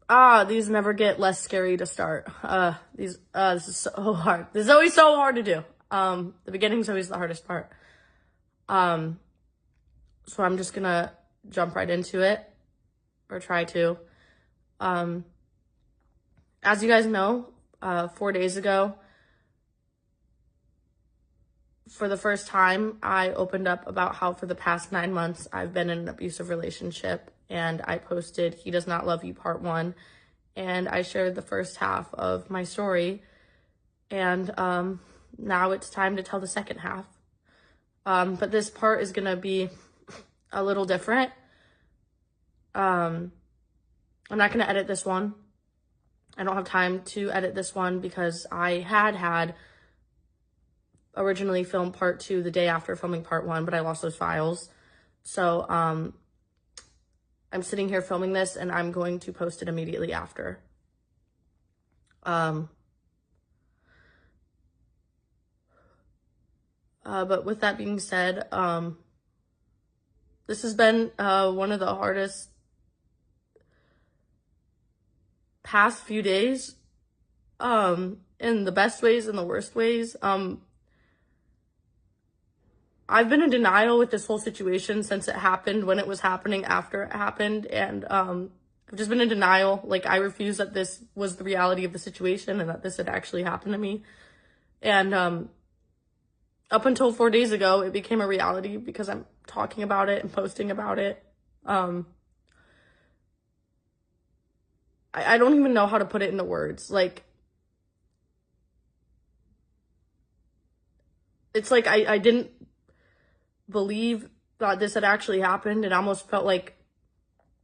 These never get less scary to start. This is so hard. This is always so hard to do. The beginning's always the hardest part. So I'm just gonna jump right into it, or try to. As you guys know, 4 days ago, for the first time, I opened up about how for the past 9 months I've been in an abusive relationship, and I posted He Does Not Love You Part 1, and I shared the first half of my story, and now it's time to tell the second half. But this part is gonna be a little different. I'm not gonna edit this one. I don't have time to edit this one because I had originally filmed part 2 the day after filming part 1, but I lost those files. So I'm sitting here filming this, and I'm going to post it immediately after. But with that being said, this has been one of the hardest past few days, in the best ways and the worst ways. I've been in denial with this whole situation since it happened, when it was happening, after it happened, and I've just been in denial. Like, I refuse that this was the reality of the situation and that this had actually happened to me. And up until 4 days ago, it became a reality because I'm talking about it and posting about it. I don't even know how to put it into words. Like, it's like I didn't believe that this had actually happened. It almost felt like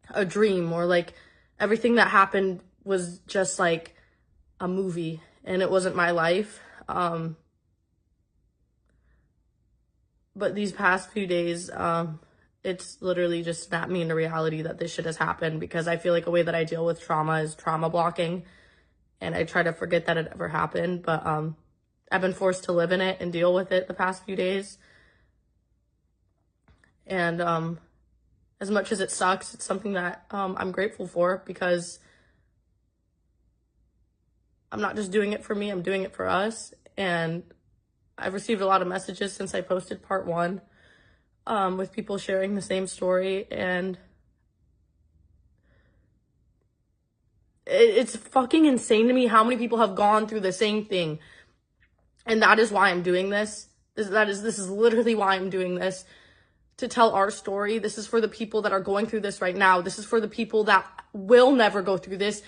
a dream, or like everything that happened was just like a movie and it wasn't my life. But these past few days, it's literally just snapped me into reality that this shit has happened, because I feel like a way that I deal with trauma is trauma blocking, and I try to forget that it ever happened. But I've been forced to live in it and deal with it the past few days. And as much as it sucks, it's something that I'm grateful for, because I'm not just doing it for me, I'm doing it for us. And I've received a lot of messages since I posted part 1, with people sharing the same story, and it's fucking insane to me how many people have gone through the same thing. And that is why I'm doing this. This is literally why I'm doing this. To tell our story. This is for the people that are going through this right now. This is for the people that will never go through this.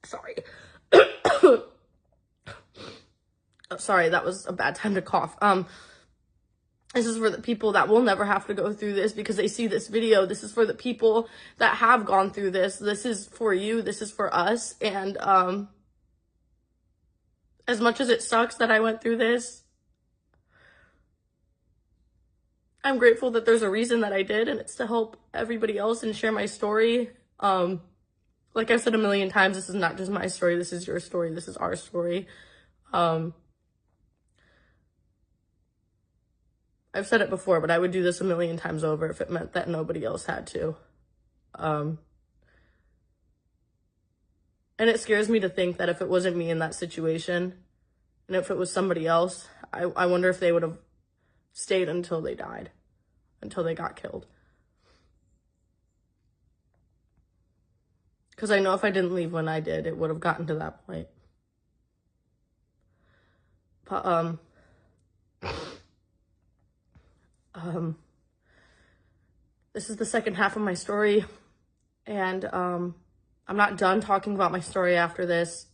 Sorry. Sorry, that was a bad time to cough. This is for the people that will never have to go through this because they see this video. This is for the people that have gone through this. This is for you. This is for us. And as much as it sucks that I went through this, I'm grateful that there's a reason that I did, and it's to help everybody else and share my story. Like I've said a million times, this is not just my story. This is your story. This is our story. I've said it before, but I would do this a million times over if it meant that nobody else had to. And it scares me to think that if it wasn't me in that situation, and if it was somebody else, I wonder if they would have stayed until they died, until they got killed. Because I know if I didn't leave when I did, it would have gotten to that point. But, this is the second half of my story, and I'm not done talking about my story after this.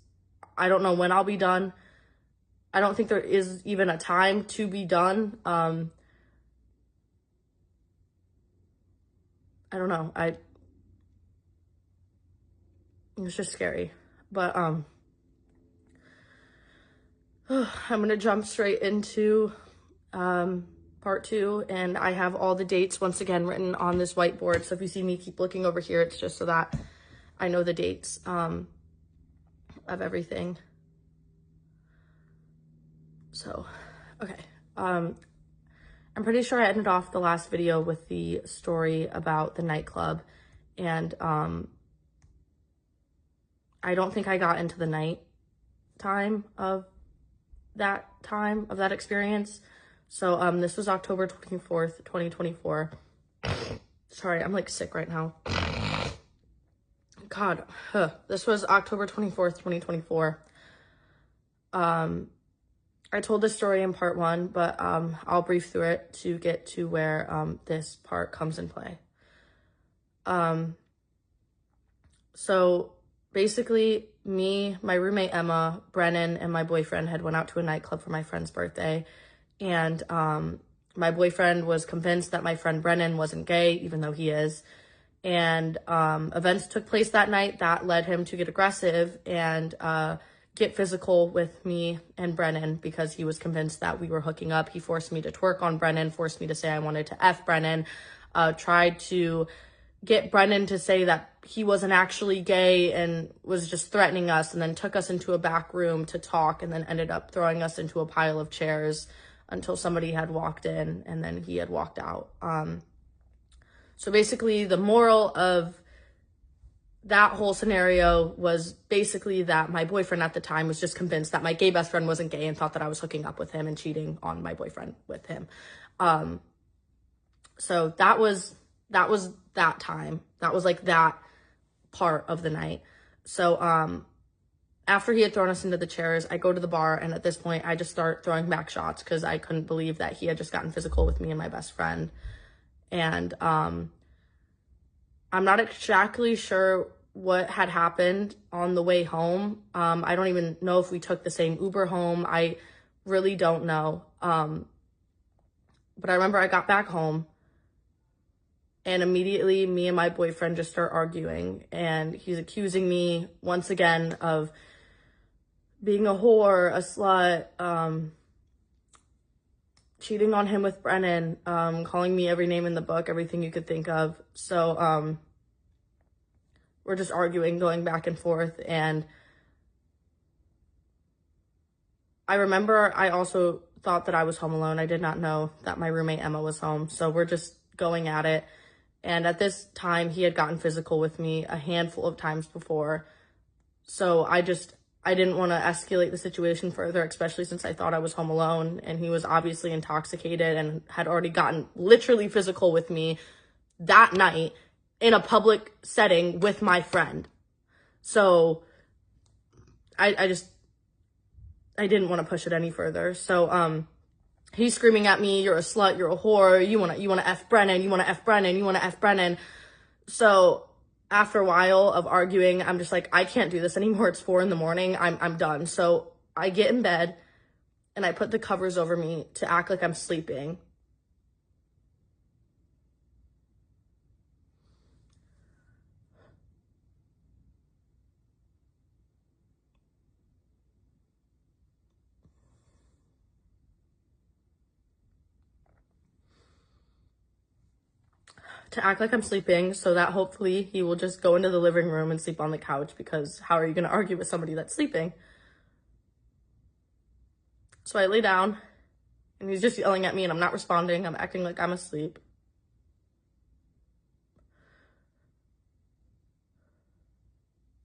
I don't know when I'll be done. I don't think there is even a time to be done. I don't know. It's just scary. But I'm gonna jump straight into part 2, and I have all the dates once again written on this whiteboard. So if you see me keep looking over here, it's just so that I know the dates of everything. So, okay. I'm pretty sure I ended off the last video with the story about the nightclub, and I don't think I got into the night time of that experience. So this was October 24th, 2024. Sorry, I'm like sick right now. God, this was October 24th, 2024. I told this story in part 1, but I'll brief through it to get to where this part comes in play. So basically, me, my roommate Emma, Brennan, and my boyfriend had went out to a nightclub for my friend's birthday. And my boyfriend was convinced that my friend Brennan wasn't gay, even though he is. And events took place that night that led him to get aggressive and get physical with me and Brennan because he was convinced that we were hooking up. He forced me to twerk on Brennan, forced me to say I wanted to F Brennan, tried to get Brennan to say that he wasn't actually gay and was just threatening us, and then took us into a back room to talk, and then ended up throwing us into a pile of chairs until somebody had walked in, and then he had walked out. So basically the moral of that whole scenario was basically that my boyfriend at the time was just convinced that my gay best friend wasn't gay and thought that I was hooking up with him and cheating on my boyfriend with him. So that was that time. That was like that part of the night. So after he had thrown us into the chairs, I go to the bar, and at this point I just start throwing back shots because I couldn't believe that he had just gotten physical with me and my best friend. And I'm not exactly sure what had happened on the way home. I don't even know if we took the same Uber home. I really don't know. But I remember I got back home, and immediately me and my boyfriend just start arguing, and he's accusing me once again of being a whore, a slut, cheating on him with Brennan, calling me every name in the book, everything you could think of. So we're just arguing, going back and forth. And I remember I also thought that I was home alone. I did not know that my roommate Emma was home. So we're just going at it. And at this time, he had gotten physical with me a handful of times before. So I didn't want to escalate the situation further, especially since I thought I was home alone, and he was obviously intoxicated and had already gotten literally physical with me that night in a public setting with my friend. So I didn't want to push it any further. So he's screaming at me, "You're a slut, you're a whore, you want to F Brennan, you want to F Brennan, you want to F Brennan." So after a while of arguing, I'm just like, I can't do this anymore. It's 4 a.m. I'm done. So I get in bed and I put the covers over me to act like I'm sleeping. To act like I'm sleeping so that hopefully he will just go into the living room and sleep on the couch, because how are you going to argue with somebody that's sleeping? So I lay down and he's just yelling at me and I'm not responding. I'm acting like I'm asleep.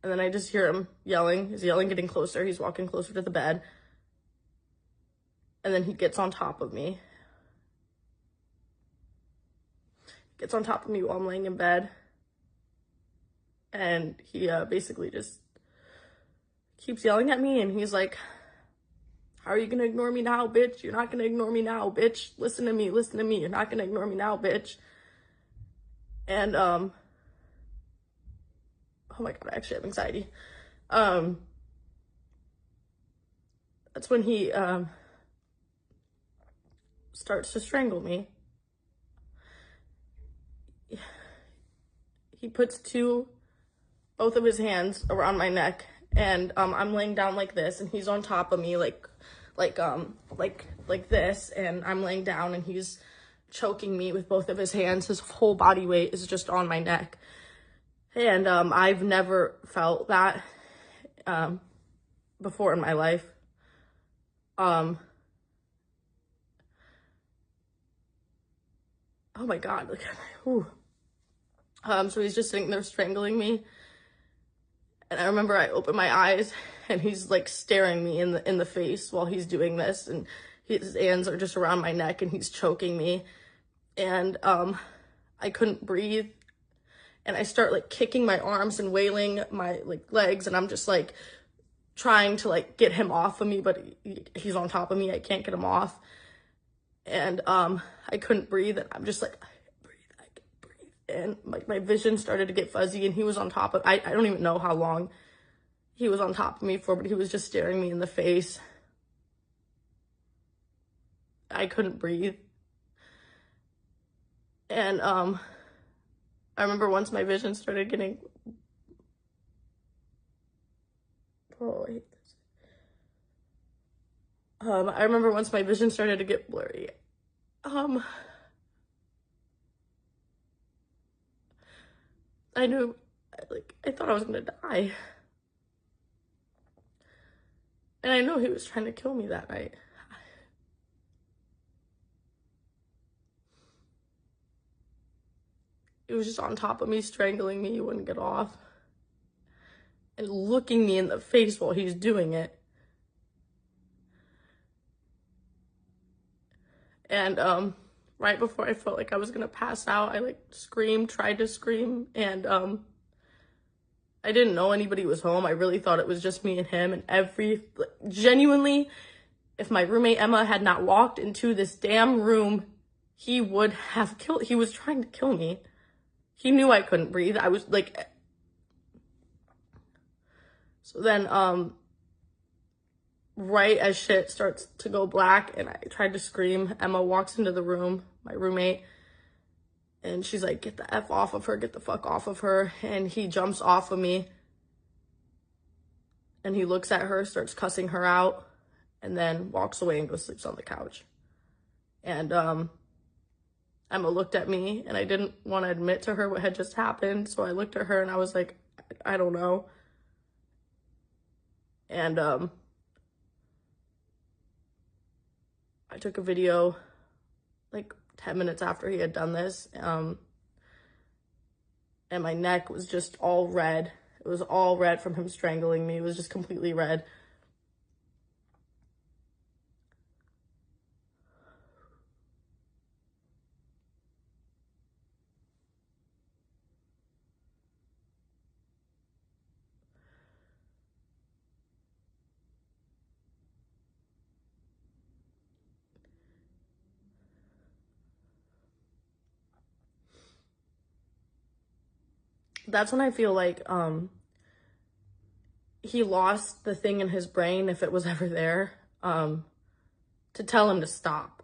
And then I just hear him yelling. He's yelling, getting closer. He's walking closer to the bed. And then he gets on top of me. Gets on top of me while I'm laying in bed. And he basically just keeps yelling at me, and he's like, "How are you gonna ignore me now, bitch? You're not gonna ignore me now, bitch. Listen to me. You're not gonna ignore me now, bitch." And oh my God, I actually have anxiety. That's when he starts to strangle me. He puts both of his hands around my neck, and I'm laying down like this, and he's on top of me like this, and I'm laying down, and he's choking me with both of his hands. His whole body weight is just on my neck, and I've never felt that before in my life. Oh my God, like, whew. So he's just sitting there strangling me, And I remember I opened my eyes and he's like staring me in the face while he's doing this, and his hands are just around my neck and he's choking me. And I couldn't breathe. And I start like kicking my arms and wailing my like legs, and I'm just like trying to like get him off of me, but he's on top of me. I can't get him off. And I couldn't breathe, and I'm just like, I can't breathe. And like my vision started to get fuzzy, and he was on top of, I don't even know how long he was on top of me for, but he was just staring me in the face. I couldn't breathe. And I remember once my vision started getting, oh, I hate this. I remember once my vision started to get blurry, I knew, like, I thought I was gonna die. And I know he was trying to kill me that night. He was just on top of me, strangling me. He wouldn't get off. And looking me in the face while he's doing it. And right before I felt like I was gonna pass out, I like screamed, tried to scream, and I didn't know anybody was home. I really thought it was just me and him, and genuinely, if my roommate Emma had not walked into this damn room, he would have killed, he was trying to kill me. He knew I couldn't breathe. I was like, so then, right as shit starts to go black and I tried to scream, Emma walks into the room, my roommate, and she's like, get the F off of her, get the fuck off of her. And he jumps off of me and he looks at her, starts cussing her out, and then walks away and goes sleeps on the couch. And Emma looked at me, and I didn't want to admit to her what had just happened, so I looked at her and I was like, I don't know. And I took a video like 10 minutes after he had done this, and my neck was just all red. It was all red from him strangling me. It was just completely red. That's when I feel like he lost the thing in his brain, if it was ever there, to tell him to stop.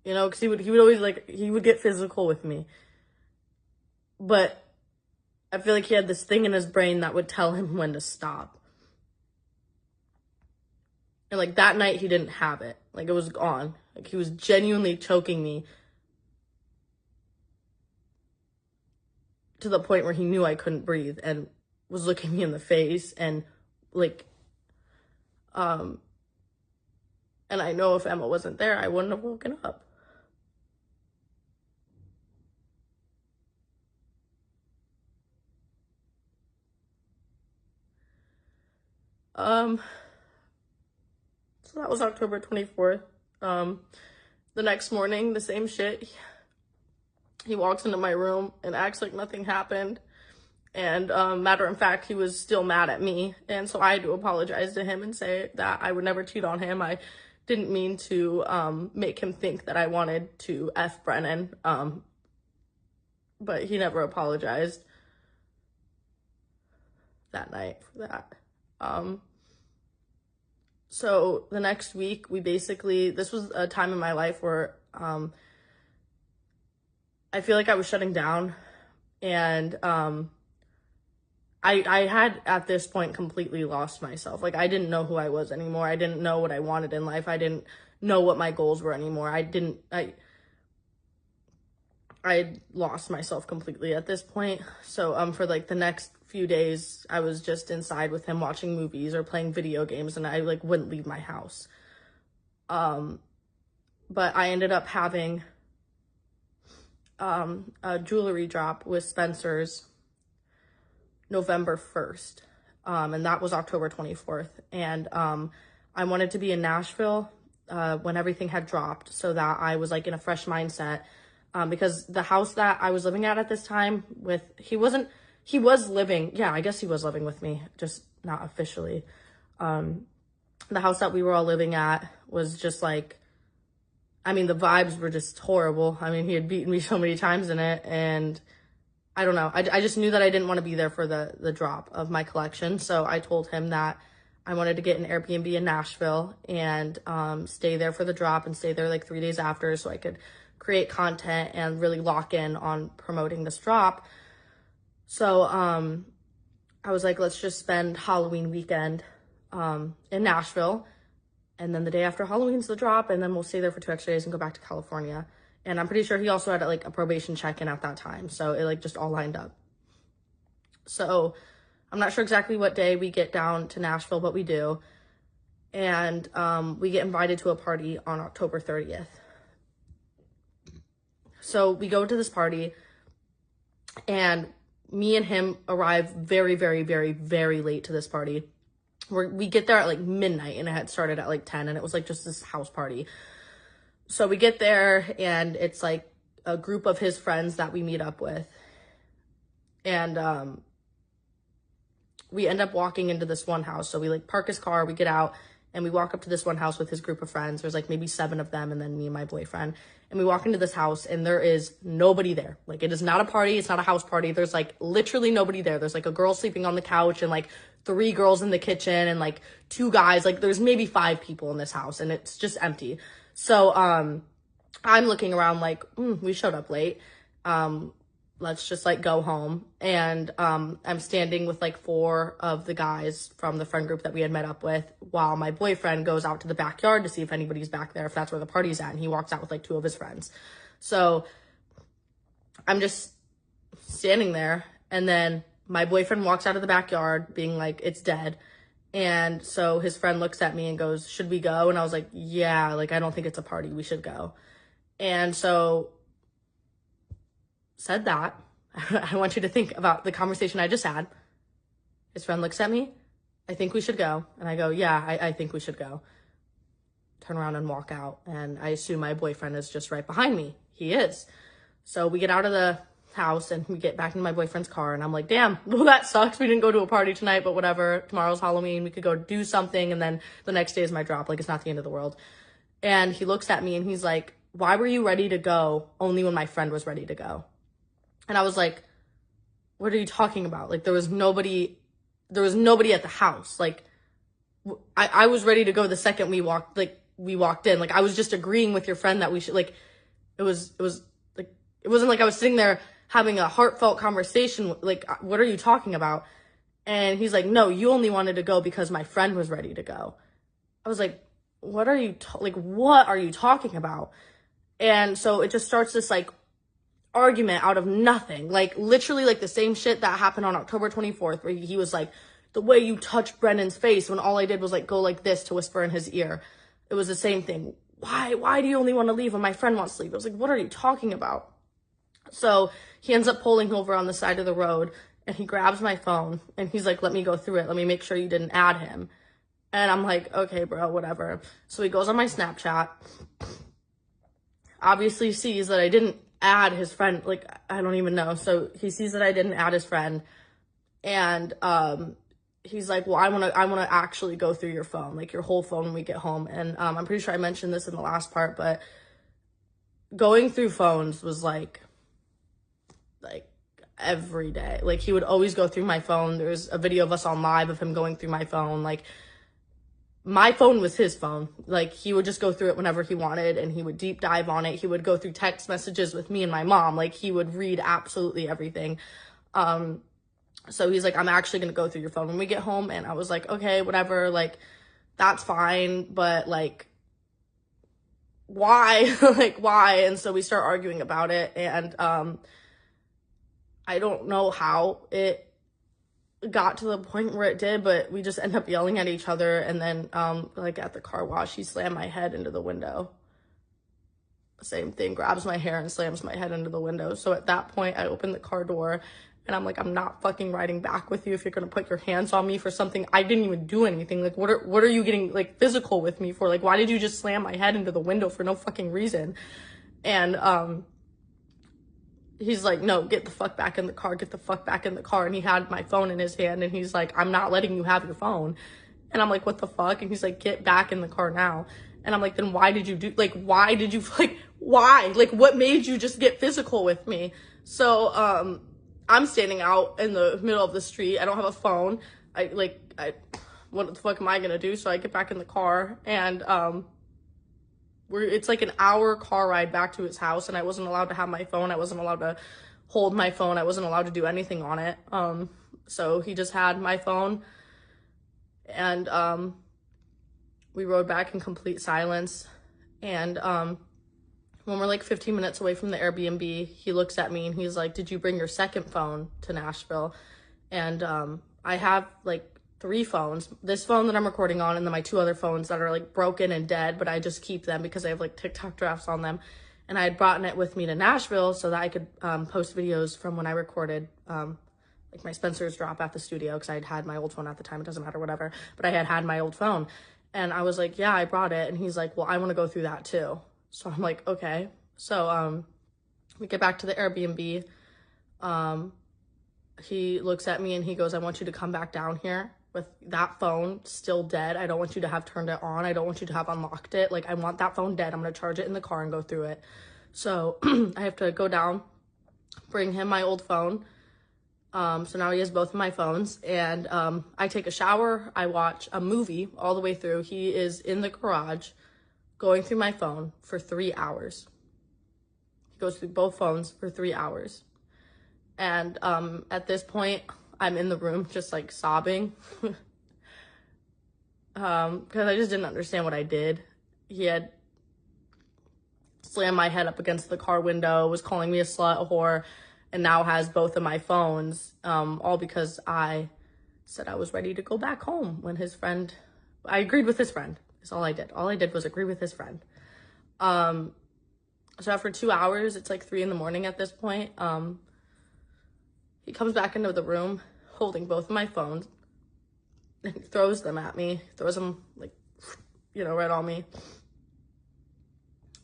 You know, because he would always like, he would get physical with me. But I feel like he had this thing in his brain that would tell him when to stop. And like that night he didn't have it. Like it was gone. Like he was genuinely choking me to the point where he knew I couldn't breathe and was looking me in the face, and like, and I know if Emma wasn't there, I wouldn't have woken up. So that was October 24th. The next morning, the same shit. He walks into my room and acts like nothing happened. And matter of fact, he was still mad at me. And so I had to apologize to him and say that I would never cheat on him. I didn't mean to make him think that I wanted to F Brennan. But he never apologized that night for that. So the next week, this was a time in my life where I feel like I was shutting down, and I had at this point completely lost myself. Like I didn't know who I was anymore. I didn't know what I wanted in life. I didn't know what my goals were anymore. I had lost myself completely at this point. So for like the next few days, I was just inside with him watching movies or playing video games, and I like wouldn't leave my house. But I ended up having a jewelry drop with Spencer's November 1st. And that was October 24th. And I wanted to be in Nashville when everything had dropped, so that I was like in a fresh mindset. Because the house that I was living at this time he was living, yeah, I guess he was living with me, just not officially. The house that we were all living at was just like, I mean, the vibes were just horrible. I mean, he had beaten me so many times in it, and I don't know. I just knew that I didn't want to be there for the drop of my collection. So I told him that I wanted to get an Airbnb in Nashville and stay there for the drop and stay there like 3 days after, so I could create content and really lock in on promoting this drop. So I was like, let's just spend Halloween weekend in Nashville, and then the day after Halloween's the drop, and then we'll stay there for 2 extra days and go back to California. And I'm pretty sure he also had like a probation check-in at that time, so it like just all lined up. So I'm not sure exactly what day we get down to Nashville, but we do. And we get invited to a party on October 30th. So we go to this party, and me and him arrive very, very, very, very late to this party. We get there at like midnight, and it had started at like 10, and it was like just this house party. So we get there, and it's like a group of his friends that we meet up with. And we end up walking into this one house. So we like park his car, we get out, and we walk up to this one house with his group of friends. There's like maybe 7 of them, and then me and my boyfriend. And we walk into this house, and there is nobody there. Like, it is not a party. It's not a house party. There's like literally nobody there. There's like a girl sleeping on the couch, and like 3 girls in the kitchen, and like 2 guys. Like, there's maybe 5 people in this house, and it's just empty. So I'm looking around like, we showed up late. Let's just like go home. And I'm standing with like 4 of the guys from the friend group that we had met up with, while my boyfriend goes out to the backyard to see if anybody's back there, if that's where the party's at. And he walks out with like 2 of his friends. So I'm just standing there, and then my boyfriend walks out of the backyard being like, it's dead. And so his friend looks at me and goes, should we go? And I was like, yeah, like, I don't think it's a party. We should go. And so said that. I want you to think about the conversation I just had. His friend looks at me. I think we should go. And I go, yeah, I think we should go. Turn around and walk out. And I assume my boyfriend is just right behind me. He is. So we get out of the house, and we get back into my boyfriend's car, and I'm like, damn, well, that sucks. We didn't go to a party tonight, but whatever. Tomorrow's Halloween. We could go do something, and then the next day is my drop. Like, it's not the end of the world. And he looks at me, and he's like, why were you ready to go only when my friend was ready to go? And I was like, what are you talking about? Like, there was nobody at the house. Like, I was ready to go the second we walked in. Like, I was just agreeing with your friend that we should, like, it was like, it wasn't like I was sitting there having a heartfelt conversation. Like, what are you talking about? And he's like, no, you only wanted to go because my friend was ready to go. I was like, what are you talking about? And so it just starts this like argument out of nothing. Like, literally like the same shit that happened on October 24th, where he was like, the way you touched Brennan's face, when all I did was like go like this to whisper in his ear. It was the same thing. Why do you only want to leave when my friend wants to leave? I was like, what are you talking about? So he ends up pulling over on the side of the road, and he grabs my phone, and he's like, let me go through it. Let me make sure you didn't add him. And I'm like, okay, bro, whatever. So he goes on my Snapchat, obviously sees that I didn't add his friend. Like, I don't even know. So he sees that I didn't add his friend, and he's like, well, I want to actually go through your phone, like your whole phone when we get home. And I'm pretty sure I mentioned this in the last part, but going through phones was like every day. Like, he would always go through my phone. There's a video of us on live of him going through my phone. Like, my phone was his phone. Like, he would just go through it whenever he wanted, and he would deep dive on it. He would go through text messages with me and my mom. Like, he would read absolutely everything. So he's like, I'm actually going to go through your phone when we get home. And I was like, okay, whatever. Like, that's fine. But like, why? Like, why? And so we start arguing about it. And I don't know how it got to the point where it did, but we just end up yelling at each other. And then like at the car wash, he slammed my head into the window. Same thing, grabs my hair and slams my head into the window. So at that point, I open the car door, And I'm like, I'm not fucking riding back with you if you're gonna put your hands on me for something I didn't even do anything. Like, what are you getting, like, physical with me for? Like, why did you just slam my head into the window for no fucking reason? And, he's like, no, get the fuck back in the car, get the fuck back in the car. And he had my phone in his hand, and he's like, I'm not letting you have your phone. And I'm like, what the fuck? And he's like, get back in the car now. And I'm like, then why did you do, like, why did you, like, why? Like, what made you just get physical with me? So, I'm standing out in the middle of the street. I don't have a phone. What the fuck am I gonna do? So I get back in the car, and, it's like an hour car ride back to his house, and I wasn't allowed to have my phone. I wasn't allowed to hold my phone. I wasn't allowed to do anything on it. So he just had my phone, and, we rode back in complete silence. And, when we're like 15 minutes away from the Airbnb, he looks at me and he's like, did you bring your second phone to Nashville? And, I have like 3 phones, this phone that I'm recording on, and then my 2 other phones that are like broken and dead, but I just keep them because I have like TikTok drafts on them. And I had brought it with me to Nashville so that I could post videos from when I recorded like my Spencer's drop at the studio, because I had my old phone at the time. It doesn't matter, whatever, but I had my old phone. And I was like, yeah, I brought it. And he's like, well, I want to go through that too. So I'm like, okay. So we get back to the Airbnb. He looks at me and he goes, I want you to come back down here with that phone still dead. I don't want you to have turned it on. I don't want you to have unlocked it. Like, I want that phone dead. I'm going to charge it in the car and go through it. So I have to go down, bring him my old phone. So now he has both of my phones, and I take a shower. I watch a movie all the way through. He is in the garage going through my phone for 3 hours. He goes through both phones for 3 hours. And at this point, I'm in the room just like sobbing because I just didn't understand what I did. He had slammed my head up against the car window, was calling me a slut, a whore, and now has both of my phones, all because I said I was ready to go back home when I agreed with his friend. That's all I did. All I did was agree with his friend. So after 2 hours, it's like 3 a.m. at this point. He comes back into the room holding both of my phones and he throws them at me, throws them like, right on me,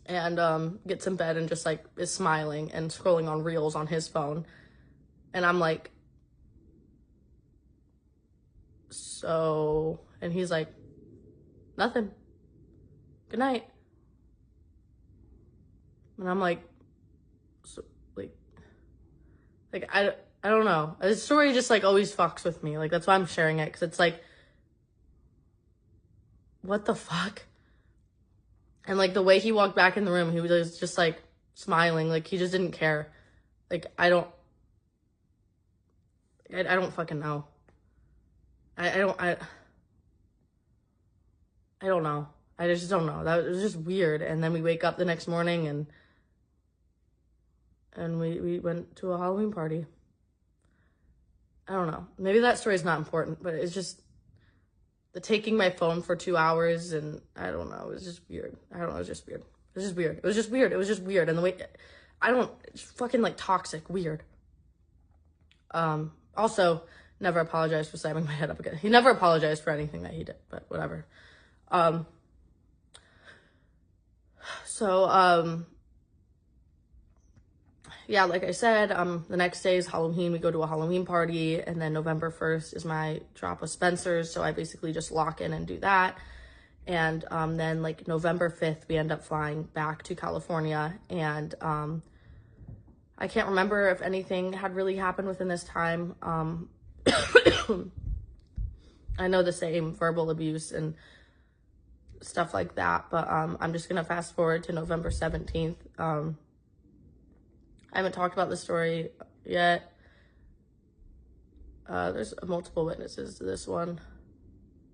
and gets in bed and just like is smiling and scrolling on reels on his phone. And I'm like, so, and he's like, nothing, good night. And I'm like, so, like I don't know. This story just like always fucks with me. Like, that's why I'm sharing it, because it's like, what the fuck? And like the way he walked back in the room, he was just like smiling, like he just didn't care. Like, I don't fucking know. I don't know. I just don't know. That was just weird. And then we wake up the next morning and we went to a Halloween party. I don't know. Maybe that story's not important, but it's just the taking my phone for 2 hours, and I don't know. It was just weird. I don't know. It was just weird. It was just weird. It was just weird. It was just weird. And the way, it's fucking like toxic, weird. Also, never apologized for slamming my head up again. He never apologized for anything that he did, but whatever. Yeah, like I said, the next day is Halloween. We go to a Halloween party, and then November 1st is my drop with Spencer's. So I basically just lock in and do that. And then like November 5th, we end up flying back to California. And I can't remember if anything had really happened within this time. I know the same verbal abuse and stuff like that, but I'm just going to fast forward to November 17th. I haven't talked about this story yet. There's multiple witnesses to this one,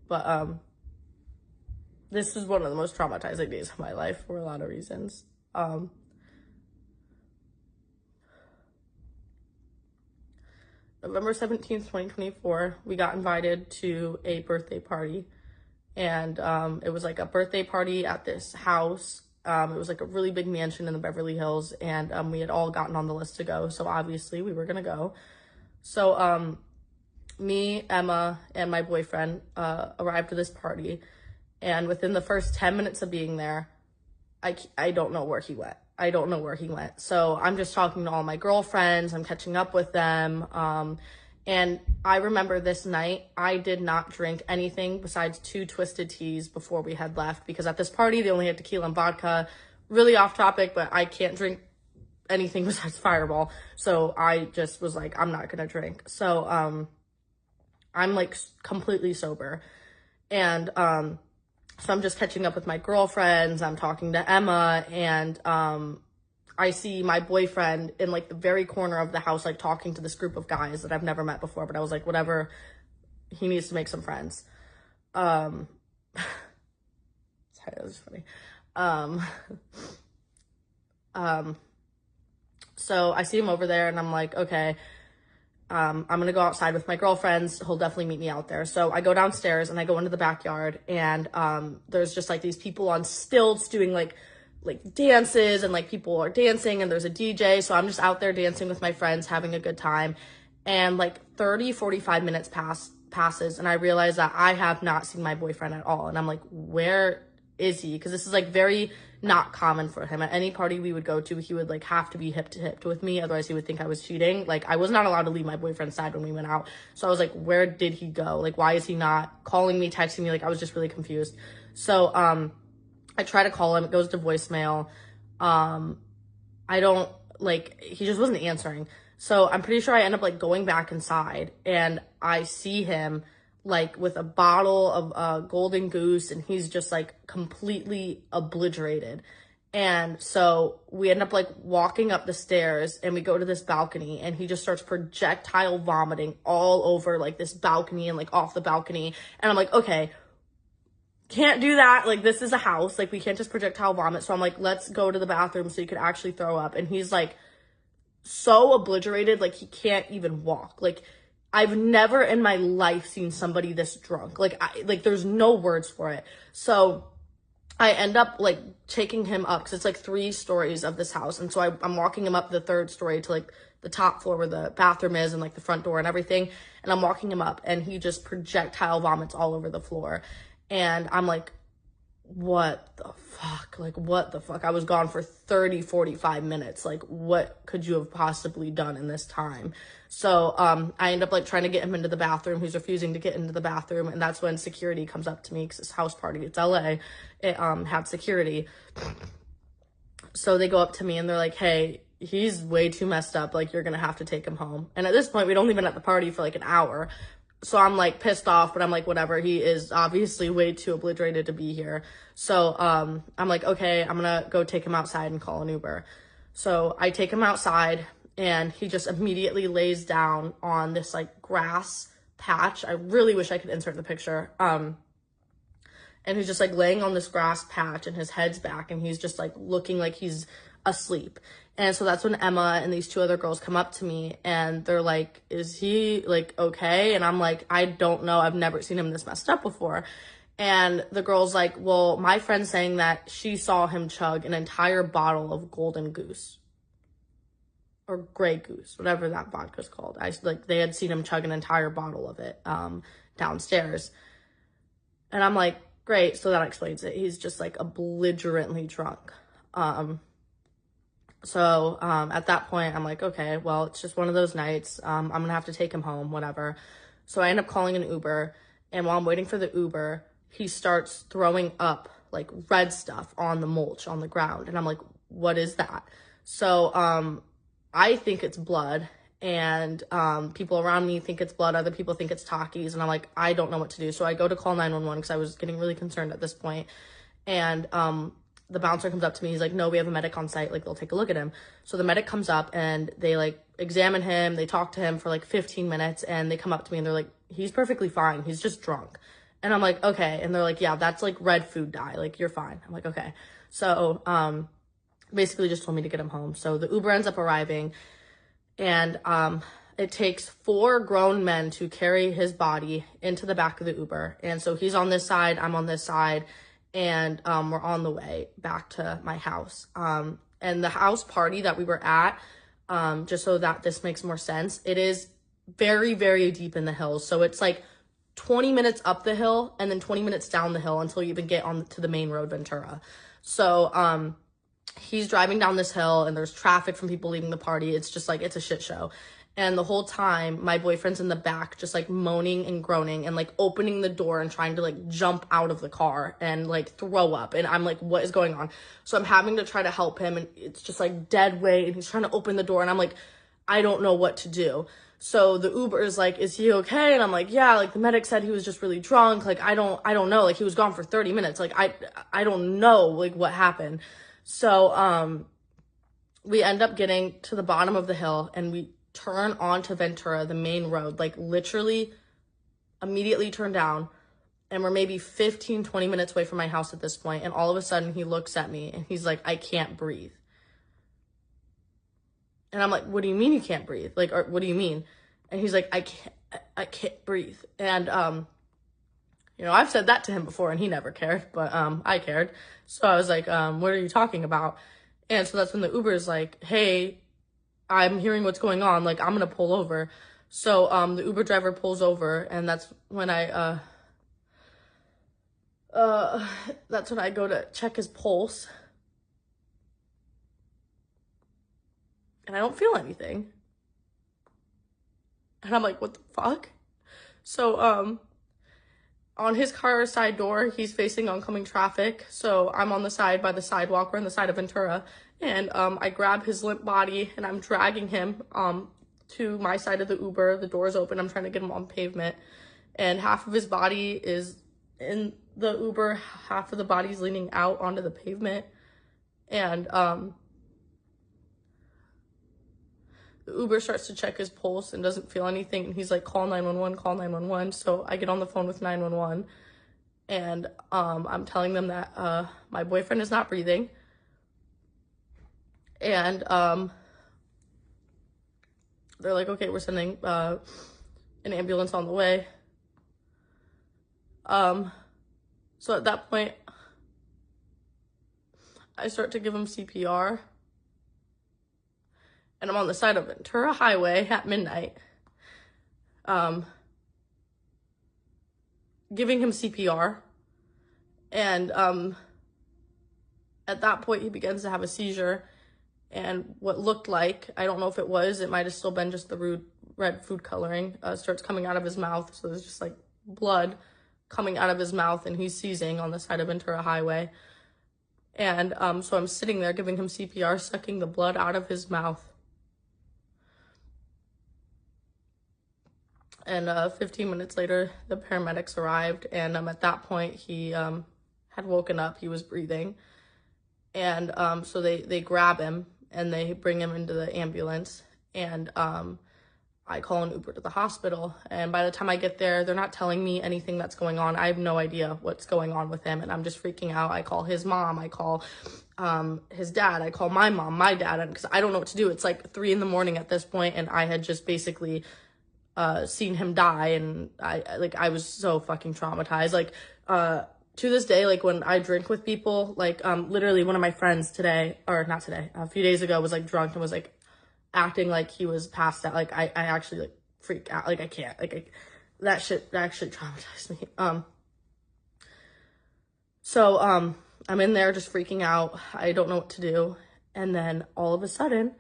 but this was one of the most traumatizing days of my life for a lot of reasons. November 17th, 2024, we got invited to a birthday party, and it was like a birthday party at this house. It was like a really big mansion in the Beverly Hills, and we had all gotten on the list to go, so obviously we were gonna go. So, me, Emma, and my boyfriend arrived to this party, and within the first 10 minutes of being there, I don't know where he went. I don't know where he went. So I'm just talking to all my girlfriends. I'm catching up with them. And I remember this night, I did not drink anything besides 2 twisted teas before we had left, because at this party, they only had tequila and vodka. Really off topic, but I can't drink anything besides Fireball. So I just was like, I'm not gonna drink. So I'm like completely sober. And so I'm just catching up with my girlfriends. I'm talking to Emma, and I see my boyfriend in like the very corner of the house, like talking to this group of guys that I've never met before. But I was like, whatever, he needs to make some friends. Sorry, that was funny. So I see him over there, and I'm like, okay, I'm gonna go outside with my girlfriends. He'll definitely meet me out there. So I go downstairs and I go into the backyard, and there's just like these people on stilts doing like dances, and like people are dancing, and there's a DJ. So I'm just out there dancing with my friends, having a good time. And like 45 minutes passes, and I realize that I have not seen my boyfriend at all. And I'm like, where is he? Because this is like very not common for him. At any party we would go to, he would like have to be hip to hip with me, otherwise he would think I was cheating. Like, I was not allowed to leave my boyfriend's side when we went out. So I was like, where did he go? Like, why is he not calling me, texting me? Like, I was just really confused. So I try to call him, it goes to voicemail. I don't, like, he just wasn't answering. So I'm pretty sure I end up like going back inside, and I see him like with a bottle of Golden Goose, and he's just like completely obliterated. And so we end up like walking up the stairs, and we go to this balcony, and he just starts projectile vomiting all over like this balcony and like off the balcony. And I'm like, okay, can't do that. Like, this is a house. Like, we can't just projectile vomit. So I'm like, let's go to the bathroom so you could actually throw up. And he's like so obliterated, like he can't even walk. Like, I've never in my life seen somebody this drunk. Like, there's no words for it. So I end up like taking him up, because it's like 3 stories of this house. And so I'm walking him up the 3rd story to like the top floor where the bathroom is, and like the front door and everything. And I'm walking him up, and he just projectile vomits all over the floor. And I'm like, what the fuck? Like, what the fuck? I was gone for 45 minutes. Like, what could you have possibly done in this time? So I end up like trying to get him into the bathroom. He's refusing to get into the bathroom, and that's when security comes up to me, because it's house party, it's LA. It had security. So they go up to me, and they're like, hey, he's way too messed up. Like, you're gonna have to take him home. And at this point, we'd only been at the party for like an hour. So I'm like pissed off, but I'm like, whatever. He is obviously way too obliterated to be here. So I'm like, okay, I'm gonna go take him outside and call an Uber. So I take him outside, and he just immediately lays down on this like grass patch. I really wish I could insert the picture. And he's just like laying on this grass patch, and his head's back, and he's just like looking like he's asleep. And so that's when Emma and these 2 other girls come up to me, and they're like, is he like okay? And I'm like, I don't know. I've never seen him this messed up before. And the girl's like, well, my friend's saying that she saw him chug an entire bottle of Golden Goose. Or Grey Goose, whatever that vodka's called. They had seen him chug an entire bottle of it downstairs. And I'm like, great, so that explains it. He's just like belligerently drunk. So at that point, I'm like, okay, well, it's just one of those nights. I'm gonna have to take him home, whatever. So I end up calling an Uber, and while I'm waiting for the Uber, he starts throwing up like red stuff on the mulch on the ground. And I'm like, what is that? So I think it's blood, and people around me think it's blood. Other people think it's Takis, and I'm like, I don't know what to do. So I go to call 911, because I was getting really concerned at this point. And the bouncer comes up to me. He's like, no, we have a medic on site. Like, they'll take a look at him. So the medic comes up, and they like examine him. They talk to him for like 15 minutes, and they come up to me, and they're like, he's perfectly fine. He's just drunk. And I'm like, okay. And they're like, yeah, that's like red food dye. Like, you're fine. I'm like, okay. So basically just told me to get him home. So the Uber ends up arriving, and it takes 4 grown men to carry his body into the back of the Uber. And so he's on this side, I'm on this side, and we're on the way back to my house. And the house party that we were at, just so that this makes more sense, it is very, very deep in the hills. So it's like 20 minutes up the hill and then 20 minutes down the hill until you even get on to the main road, Ventura. So he's driving down this hill and there's traffic from people leaving the party. It's just like, it's a shit show. And the whole time, my boyfriend's in the back, just like moaning and groaning and like opening the door and trying to like jump out of the car and like throw up. And I'm like, what is going on? So I'm having to try to help him, and it's just like dead weight, and he's trying to open the door, and I'm like, I don't know what to do. So the Uber is like, is he okay? And I'm like, yeah, like the medic said he was just really drunk. Like, I don't know. Like, he was gone for 30 minutes. Like, I don't know like what happened. So we end up getting to the bottom of the hill and we turn onto Ventura, the main road, like literally immediately turn down, and we're maybe 15-20 minutes away from my house at this point. And all of a sudden he looks at me and he's like, I can't breathe. And I'm like, what do you mean you can't breathe? Like, or, what do you mean? And he's like, I can't breathe. And you know, I've said that to him before and he never cared, but I cared. So I was like, what are you talking about? And so that's when the Uber is like, hey, I'm hearing what's going on. Like, I'm going to pull over. So, the Uber driver pulls over, and that's when I go to check his pulse. And I don't feel anything. And I'm like, what the fuck? So, on his car side door, he's facing oncoming traffic. So I'm on the side by the sidewalk. We're on the side of Ventura. And I grab his limp body and I'm dragging him to my side of the Uber. The door's open. I'm trying to get him on pavement. And half of his body is in the Uber. Half of the body's leaning out onto the pavement. And the Uber starts to check his pulse and doesn't feel anything. And he's like, call 911, call 911. So I get on the phone with 911. And I'm telling them that my boyfriend is not breathing. And they're like, okay, we're sending an ambulance on the way. So at that point, I start to give him CPR. And I'm on the side of Ventura Highway at midnight, giving him CPR. And at that point, he begins to have a seizure. And what looked like, I don't know if it was, it might have still been just the red food coloring, starts coming out of his mouth. So there's just like blood coming out of his mouth, and he's seizing on the side of Ventura Highway. And so I'm sitting there giving him CPR, sucking the blood out of his mouth. And 15 minutes later, the paramedics arrived, and at that point, he had woken up. He was breathing. And so they grab him, and they bring him into the ambulance, and I call an Uber to the hospital. And by the time I get there, they're not telling me anything that's going on. I have no idea what's going on with him, and I'm just freaking out. I call his mom. I call his dad. I call my mom, my dad, because I don't know what to do. It's like 3 a.m. at this point, and I had just basically seen him die, and I was so fucking traumatized. Like, to this day, like, when I drink with people, like, literally one of my friends a few days ago was, like, drunk and was, like, acting like he was passed out. Like, I actually, like, freak out. Like, I can't. Like, that shit actually traumatized me. So, I'm in there just freaking out. I don't know what to do. And then, all of a sudden,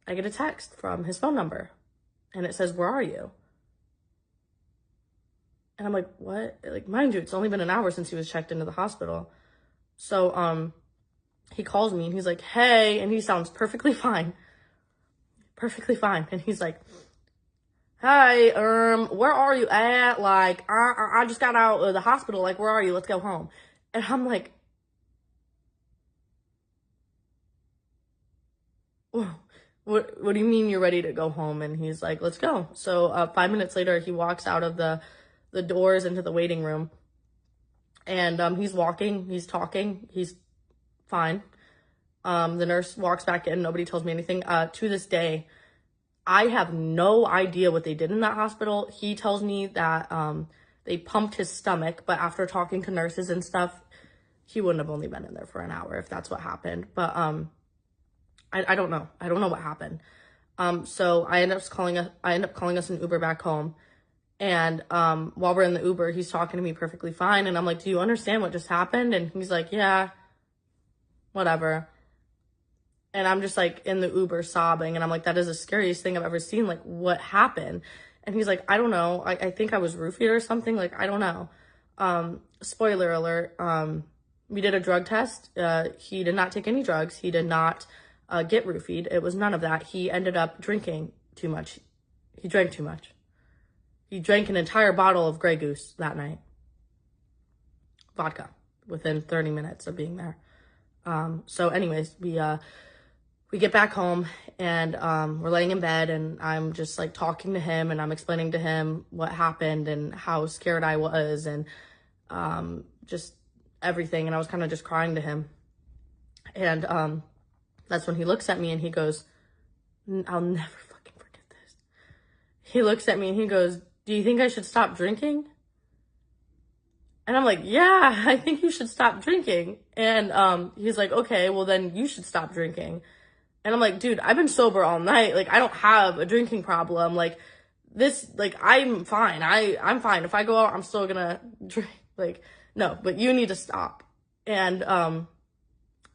I get a text from his phone number. And it says, where are you? And I'm like, what? Like, mind you, it's only been an hour since he was checked into the hospital. So, he calls me and he's like, hey, and he sounds perfectly fine. Perfectly fine. And he's like, hey, where are you at? Like, I just got out of the hospital. Like, where are you? Let's go home. And I'm like, what do you mean you're ready to go home? And he's like, let's go. So 5 minutes later, he walks out of the doors into the waiting room. And he's walking, he's talking, he's fine. The nurse walks back in, nobody tells me anything. To this day, I have no idea what they did in that hospital. He tells me that they pumped his stomach, but after talking to nurses and stuff, he wouldn't have only been in there for an hour if that's what happened. But I don't know. I don't know what happened. So I end up calling us an Uber back home. And while we're in the Uber, he's talking to me perfectly fine. And I'm like, do you understand what just happened? And he's like, yeah, whatever. And I'm just like in the Uber sobbing. And I'm like, that is the scariest thing I've ever seen. Like, what happened? And he's like, I don't know. I think I was roofied or something. Like, I don't know. Spoiler alert. We did a drug test. He did not take any drugs. He did not get roofied. It was none of that. He ended up drinking too much. He drank too much. He drank an entire bottle of Grey Goose that night. Vodka within 30 minutes of being there. So anyways, we get back home and we're laying in bed and I'm just like talking to him and I'm explaining to him what happened and how scared I was and just everything. And I was kind of just crying to him. And that's when he looks at me and he goes, I'll never fucking forget this. He looks at me and he goes, do you think I should stop drinking? And I'm like, yeah, I think you should stop drinking. And he's like, okay, well then you should stop drinking. And I'm like, dude, I've been sober all night. Like, I don't have a drinking problem. Like, this, like, I'm fine. I'm fine. If I go out, I'm still gonna drink. Like, no, but you need to stop. And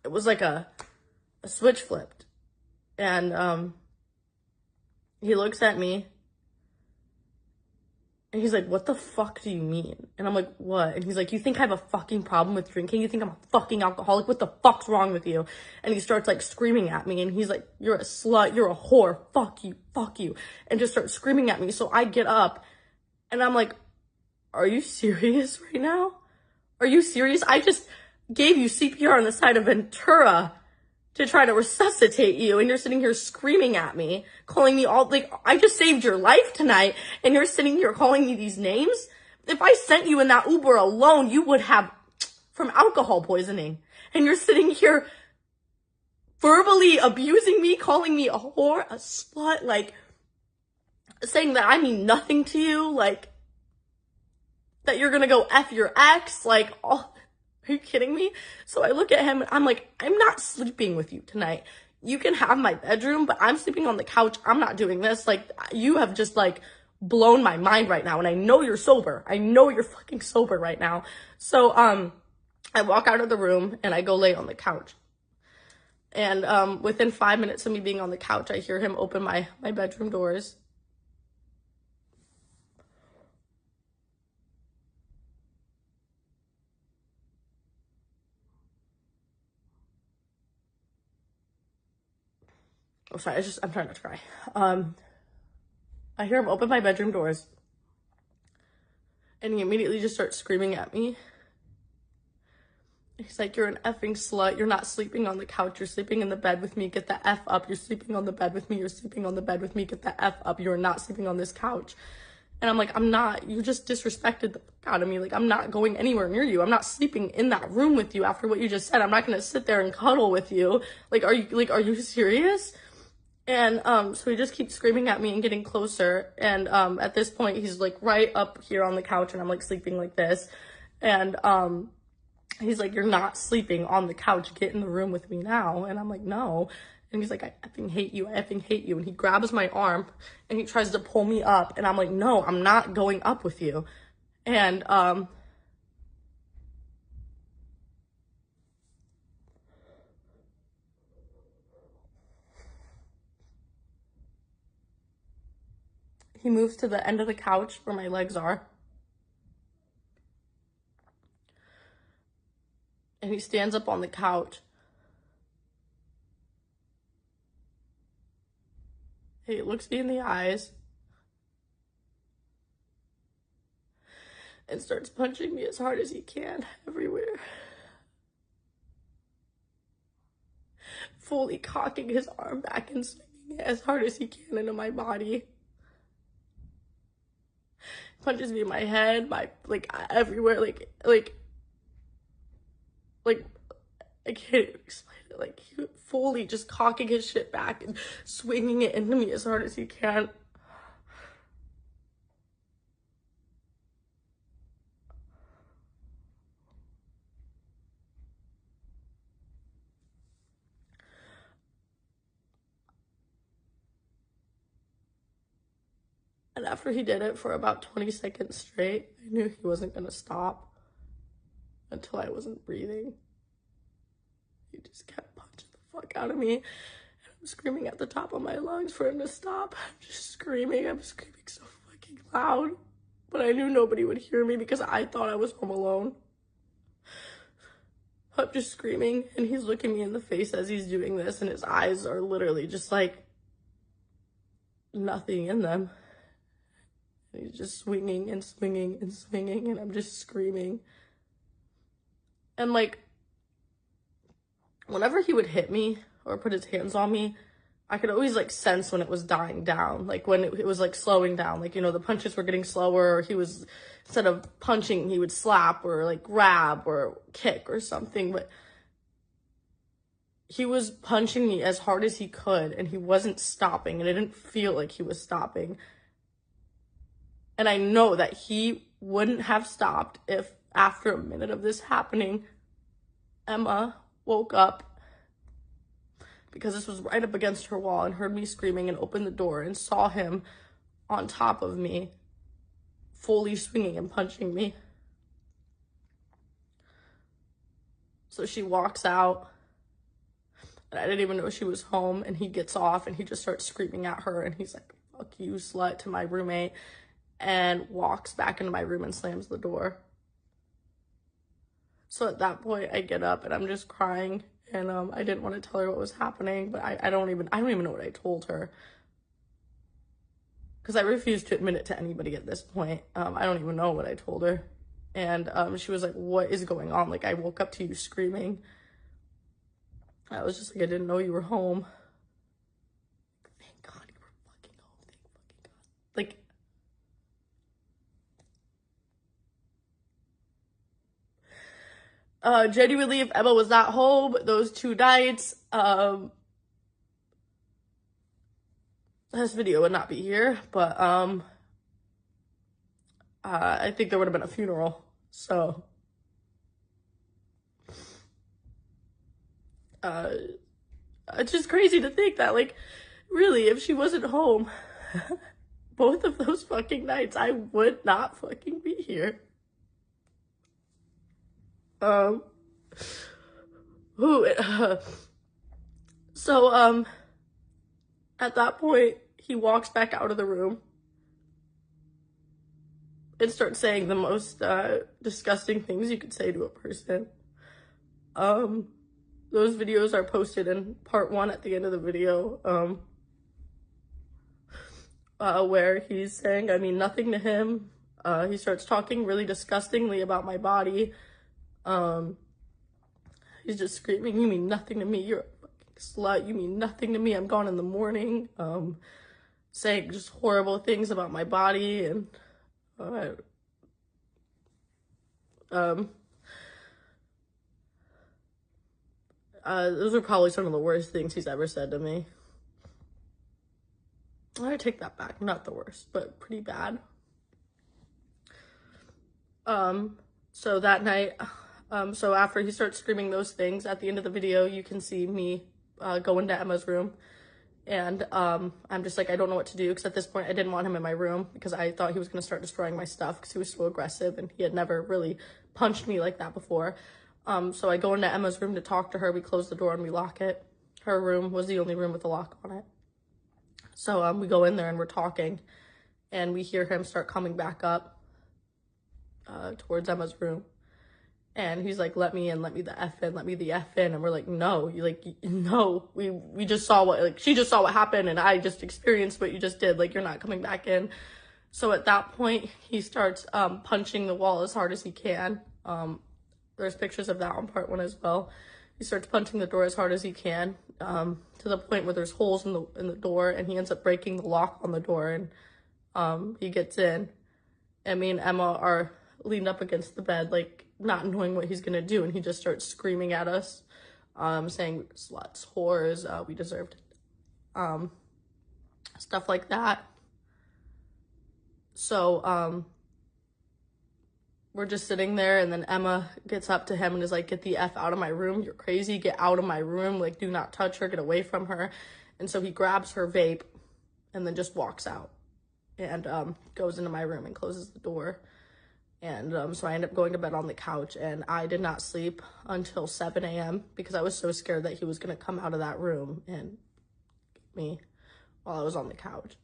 it was like a switch flipped. And he looks at me. And he's like, what the fuck do you mean? And I'm like, what? And he's like, you think I have a fucking problem with drinking? You think I'm a fucking alcoholic? What the fuck's wrong with you? And he starts like screaming at me and he's like, you're a slut, you're a whore, fuck you, and just starts screaming at me. So I get up and I'm like, are you serious right now? Are you serious? I just gave you CPR on the side of Ventura to try to resuscitate you, and you're sitting here screaming at me, calling me all, like, I just saved your life tonight, and you're sitting here calling me these names? If I sent you in that Uber alone, you would have from alcohol poisoning, and you're sitting here verbally abusing me, calling me a whore, a slut, like, saying that I mean nothing to you, like, that you're gonna go F your ex, like, all... Are you kidding me? So I look at him and I'm like, I'm not sleeping with you tonight. You can have my bedroom, but I'm sleeping on the couch. I'm not doing this. Like, you have just like blown my mind right now. And I know you're sober. I know you're fucking sober right now. So, I walk out of the room and I go lay on the couch. And, within 5 minutes of me being on the couch, I hear him open my bedroom doors. Oh, sorry, I'm trying not to cry. I hear him open my bedroom doors. And he immediately just starts screaming at me. He's like, you're an effing slut. You're not sleeping on the couch. You're sleeping in the bed with me. Get the F up. You're sleeping on the bed with me. You're sleeping on the bed with me. Get the F up. You're not sleeping on this couch. And I'm like, I'm not. You just disrespected the fuck out of me. Like, I'm not going anywhere near you. I'm not sleeping in that room with you after what you just said. I'm not going to sit there and cuddle with you. Like, are you serious? And so he just keeps screaming at me and getting closer. And at this point, he's like right up here on the couch and I'm like sleeping like this. And he's like, you're not sleeping on the couch. Get in the room with me now. And I'm like, no. And he's like, I effing hate you. I effing hate you. And he grabs my arm and he tries to pull me up. And I'm like, no, I'm not going up with you. And he moves to the end of the couch where my legs are. And he stands up on the couch. He looks me in the eyes. And starts punching me as hard as he can everywhere. Fully cocking his arm back and swinging it as hard as he can into my body. Punches me in my head, like everywhere, like I can't even explain it. Like, he fully just cocking his shit back and swinging it into me as hard as he can. And after he did it for about 20 seconds straight, I knew he wasn't gonna stop until I wasn't breathing. He just kept punching the fuck out of me. And I'm screaming at the top of my lungs for him to stop. I'm just screaming. I'm screaming so fucking loud. But I knew nobody would hear me because I thought I was home alone. I'm just screaming, and he's looking me in the face as he's doing this, and his eyes are literally just like nothing in them. And he's just swinging and swinging and swinging, and I'm just screaming. And like, whenever he would hit me or put his hands on me, I could always like sense when it was dying down, like when it was like slowing down, like, you know, the punches were getting slower, or he was, instead of punching, he would slap or like grab or kick or something. But he was punching me as hard as he could, and he wasn't stopping, and it didn't feel like he was stopping. And I know that he wouldn't have stopped if, after a minute of this happening, Emma woke up, because this was right up against her wall, and heard me screaming and opened the door and saw him on top of me, fully swinging and punching me. So she walks out, and I didn't even know she was home, and he gets off, and he just starts screaming at her, and he's like, "Fuck you, slut," to my roommate, and walks back into my room and slams the door. So at that point, I get up, and I'm just crying, and I didn't want to tell her what was happening, but I don't even know what I told her, because I refused to admit it to anybody at this point. I don't even know what I told her. And she was like, "What is going on? Like, I woke up to you screaming." I was just like, "I didn't know you were home." Thank God you were fucking home. Thank fucking God. Like, genuinely, if Emma was not home those 2 nights, this video would not be here, but I think there would have been a funeral. So it's just crazy to think that, like, really, if she wasn't home both of those fucking nights, I would not fucking be here. So at that point, he walks back out of the room and starts saying the most disgusting things you could say to a person. Those videos are posted in part 1 at the end of the video, where he's saying I mean nothing to him. He starts talking really disgustingly about my body. He's just screaming, "You mean nothing to me, you're a fucking slut, you mean nothing to me, I'm gone in the morning," saying just horrible things about my body. And those are probably some of the worst things he's ever said to me. I take that back, not the worst, but pretty bad. So that night, so after he starts screaming those things, at the end of the video, you can see me go into Emma's room, and I'm just like, I don't know what to do, because at this point I didn't want him in my room, because I thought he was going to start destroying my stuff, because he was so aggressive, and he had never really punched me like that before. So I go into Emma's room to talk to her. We close the door and we lock it. Her room was the only room with a lock on it. So we go in there and we're talking, and we hear him start coming back up towards Emma's room. And he's like, "Let me in, let me the F in, let me the F in." And we're like, "No, no, we just saw what, like, she just saw what happened, and I just experienced what you just did. Like, you're not coming back in." So at that point, he starts punching the wall as hard as he can. There's pictures of that on part 1 as well. He starts punching the door as hard as he can, to the point where there's holes in the door, and he ends up breaking the lock on the door, and he gets in. And me and Emma are leaned up against the bed, like, not knowing what he's gonna do, and he just starts screaming at us, saying sluts, whores, we deserved it, stuff like that. So we're just sitting there, and then Emma gets up to him and is like, "Get the F out of my room, you're crazy, get out of my room, like, do not touch her, get away from her." And so he grabs her vape and then just walks out. and goes into my room and closes the door. And so I ended up going to bed on the couch, and I did not sleep until 7 a.m. because I was so scared that he was going to come out of that room and get me while I was on the couch.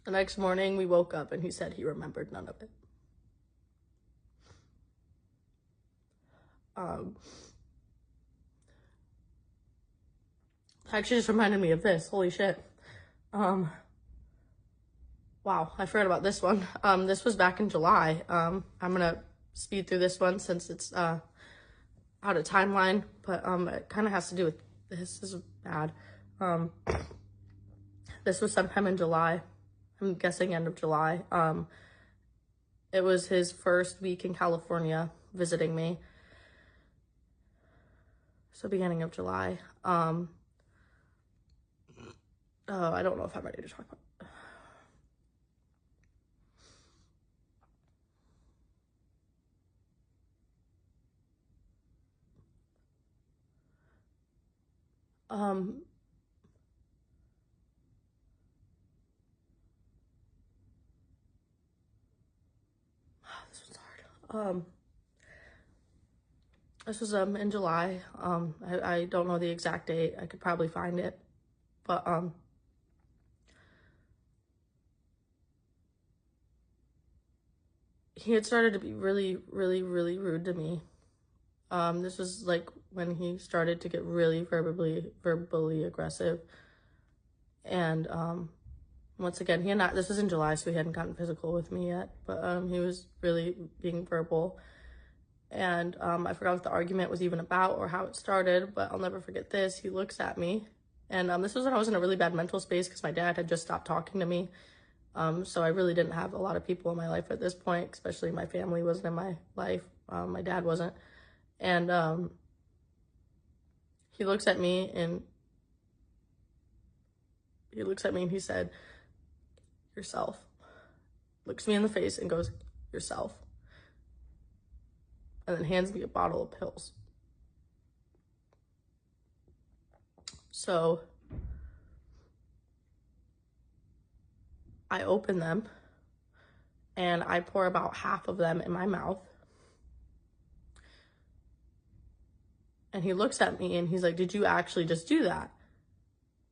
The next morning, we woke up, and he said he remembered none of it. Actually just reminded me of this. Holy shit. Wow, I forgot about this one. This was back in July. I'm gonna speed through this one since it's out of timeline, but it kind of has to do with this. This is bad. This was sometime in July. I'm guessing end of July. It was his first week in California visiting me. So beginning of July. Oh, I don't know if I'm ready to talk about it. This was hard. This was in July. I don't know the exact date. I could probably find it, but he had started to be really rude to me. This was like when he started to get really verbally aggressive. And once again, this was in July, so he hadn't gotten physical with me yet, but he was really being verbal. And I forgot what the argument was even about or how it started, but I'll never forget this. He looks at me, and this was when I was in a really bad mental space because my dad had just stopped talking to me. So I really didn't have a lot of people in my life at this point, especially my family wasn't in my life. My dad wasn't. And he looks at me and he said, "Yourself." Looks me in the face and goes, "Yourself." And then hands me a bottle of pills. So I open them and I pour about half of them in my mouth. And he looks at me and he's like, "Did you actually just do that?"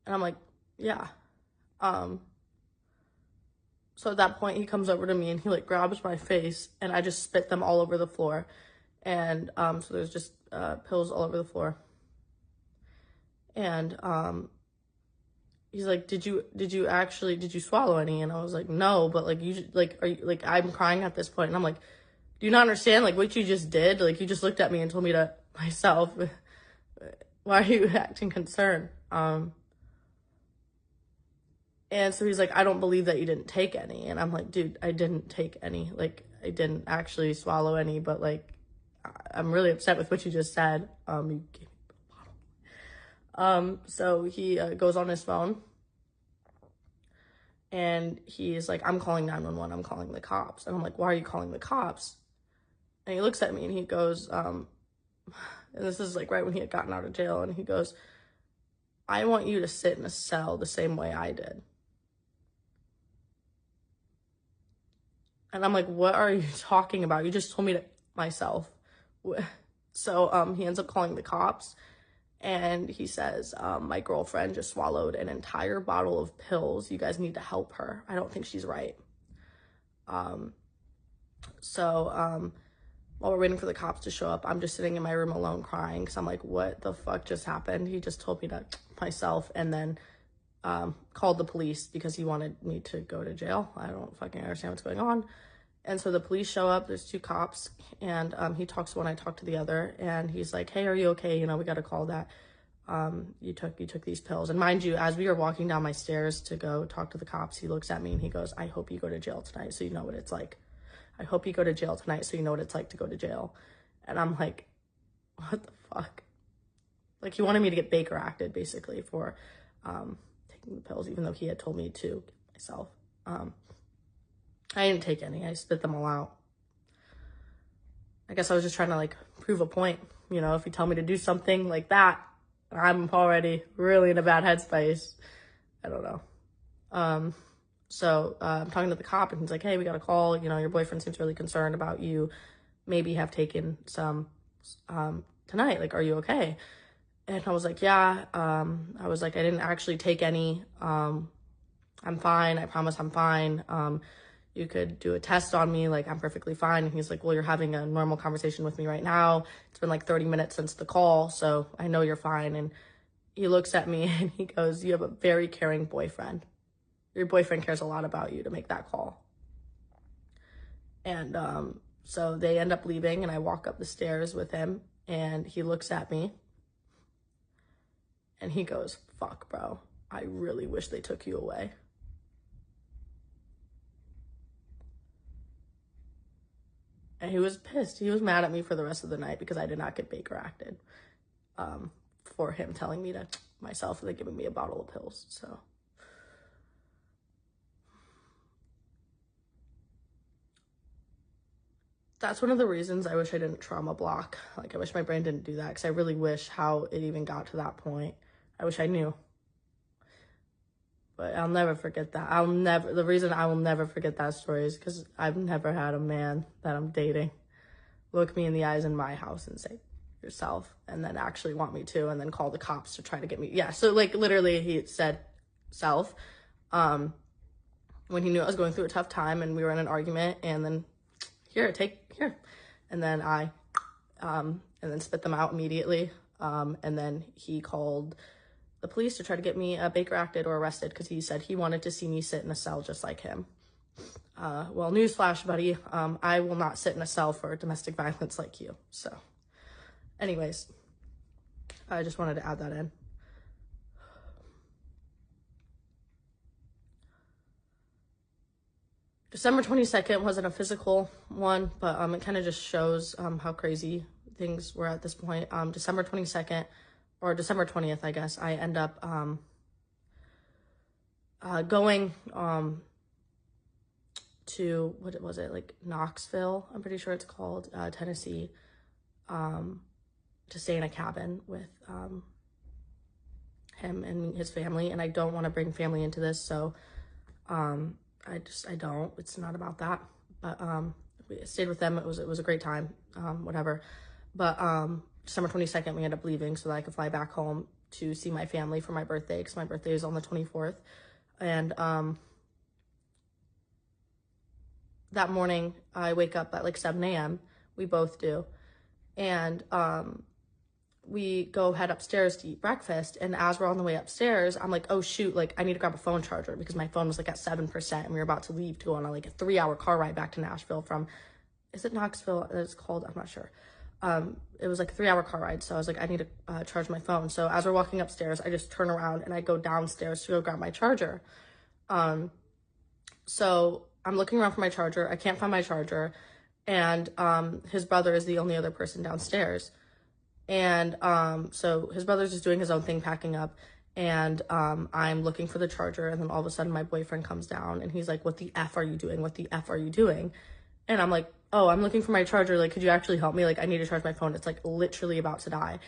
And I'm like, "Yeah." So at that point he comes over to me and he like grabs my face and I just spit them all over the floor. And so there's just pills all over the floor. And he's like, did you swallow any?" And I was like, "No, but like, are you, like, I'm crying at this point." And I'm like, "Do you not understand like what you just did? Like, you just looked at me and told me to myself. Why are you acting concerned?" And so he's like, "I don't believe that you didn't take any." And I'm like, "Dude, I didn't take any. Like, I didn't actually swallow any, but like, I'm really upset with what you just said. You gave me a bottle." So he goes on his phone and he's like, "I'm calling 911. I'm calling the cops." And I'm like, "Why are you calling the cops?" And he looks at me and he goes, and this is like right when he had gotten out of jail, and he goes, "I want you to sit in a cell the same way I did." And I'm like, "What are you talking about? You just told me to myself." So he ends up calling the cops, and he says, "My girlfriend just swallowed an entire bottle of pills. You guys need to help her. I don't think she's right." So while we're waiting for the cops to show up, I'm just sitting in my room alone crying because I'm like, what the fuck just happened? He just told me to myself and then called the police because he wanted me to go to jail. I don't fucking understand what's going on. And so the police show up, there's two cops, and he talks to one, I talk to the other, and he's like, "Hey, are you okay? You know, we got to call that. You took these pills." And mind you, as we were walking down my stairs to go talk to the cops, he looks at me and he goes, "I hope you go to jail tonight so you know what it's like. I hope you go to jail tonight so you know what it's like to go to jail." And I'm like, what the fuck? Like, he wanted me to get Baker acted, basically, for taking the pills, even though he had told me to myself. I didn't take any. I spit them all out. I guess I was just trying to, like, prove a point. You know, if you tell me to do something like that, I'm already really in a bad headspace. I don't know. So I'm talking to the cop, and he's like, hey, we got a call. You know, your boyfriend seems really concerned about you maybe have taken some tonight. Like, are you okay? And I was like, yeah. I was like, I didn't actually take any. I'm fine. I promise I'm fine. You could do a test on me. Like, I'm perfectly fine. And he's like, well, you're having a normal conversation with me right now. It's been like 30 minutes since the call, so I know you're fine. And he looks at me and he goes, you have a very caring boyfriend. Your boyfriend cares a lot about you to make that call. And so they end up leaving, and I walk up the stairs with him, and he looks at me and he goes, fuck, bro, I really wish they took you away. And he was pissed. He was mad at me for the rest of the night because I did not get Baker acted for him telling me to myself and then giving me a bottle of pills. So that's one of the reasons I wish I didn't trauma block. Like, I wish my brain didn't do that, because I really wish how it even got to that point. I wish I knew. But I'll never forget that. The reason I will never forget that story is because I've never had a man that I'm dating look me in the eyes in my house and say, yourself, and then actually want me to, and then call the cops to try to get me. Yeah, so like literally he said self, when he knew I was going through a tough time and we were in an argument, and then here, and then I and then spit them out immediately, and then he called the police to try to get me Baker acted or arrested, because he said he wanted to see me sit in a cell just like him. Well, newsflash, buddy, I will not sit in a cell for domestic violence like you. So anyways, I just wanted to add that in. December 22nd wasn't a physical one, but it kind of just shows how crazy things were at this point. December 22nd, or December 20th, I guess, I end up going to, what was it, like Knoxville, I'm pretty sure it's called, Tennessee, to stay in a cabin with him and his family. And I don't want to bring family into this, so I don't. It's not about that. But we stayed with them. It was a great time, whatever. But December 22nd, we ended up leaving so that I could fly back home to see my family for my birthday, because my birthday is on the 24th. And that morning, I wake up at like 7 a.m. We both do. And we go head upstairs to eat breakfast. And as we're on the way upstairs, I'm like, oh shoot, like I need to grab a phone charger, because my phone was like at 7%, and we were about to leave to go on like a 3-hour car ride back to Nashville from, is it Knoxville? It's called, I'm not sure. It was like a 3-hour car ride. So I was like, I need to charge my phone. So as we're walking upstairs, I just turn around and I go downstairs to go grab my charger. So I'm looking around for my charger. I can't find my charger. And his brother is the only other person downstairs. And so his brother's just doing his own thing, packing up. And I'm looking for the charger. And then all of a sudden my boyfriend comes down and he's like, what the F are you doing? What the F are you doing? And I'm like, oh, I'm looking for my charger. Like, could you actually help me? Like, I need to charge my phone. It's like literally about to die.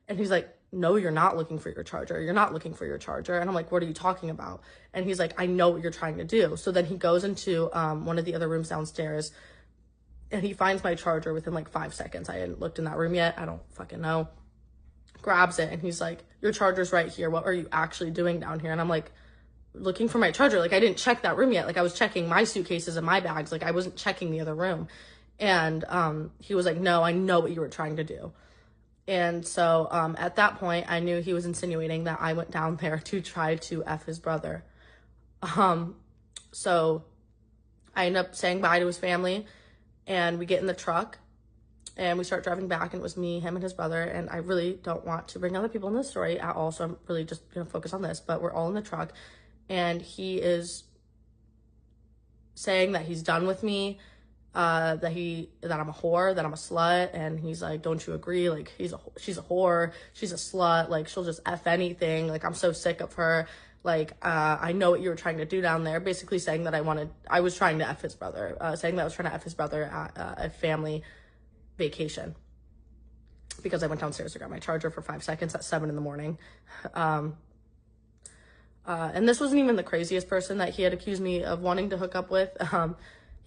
And he's like, no, you're not looking for your charger. You're not looking for your charger. And I'm like, what are you talking about? And he's like, I know what you're trying to do. So then he goes into one of the other rooms downstairs, and he finds my charger within like 5 seconds. I hadn't looked in that room yet. I don't fucking know. Grabs it, and he's like, your charger's right here. What are you actually doing down here? And I'm like, looking for my charger. Like, I didn't check that room yet. Like, I was checking my suitcases and my bags. Like, I wasn't checking the other room. And he was like, no, I know what you were trying to do. And so at that point, I knew he was insinuating that I went down there to try to F his brother. So I end up saying bye to his family, and we get in the truck and we start driving back, and it was me, him, and his brother. And I really don't want to bring other people in this story at all, so I'm really just gonna focus on this. But we're all in the truck, and he is saying that he's done with me, that I'm a whore, that I'm a slut. And he's like, don't you agree? Like, she's a whore, she's a slut, like she'll just F anything, like I'm so sick of her, like I know what you were trying to do down there. Basically saying that I was trying to F his brother, saying that I was trying to F his brother at a family vacation, because I went downstairs to grab my charger for 5 seconds at 7 in the morning. And this wasn't even the craziest person that he had accused me of wanting to hook up with.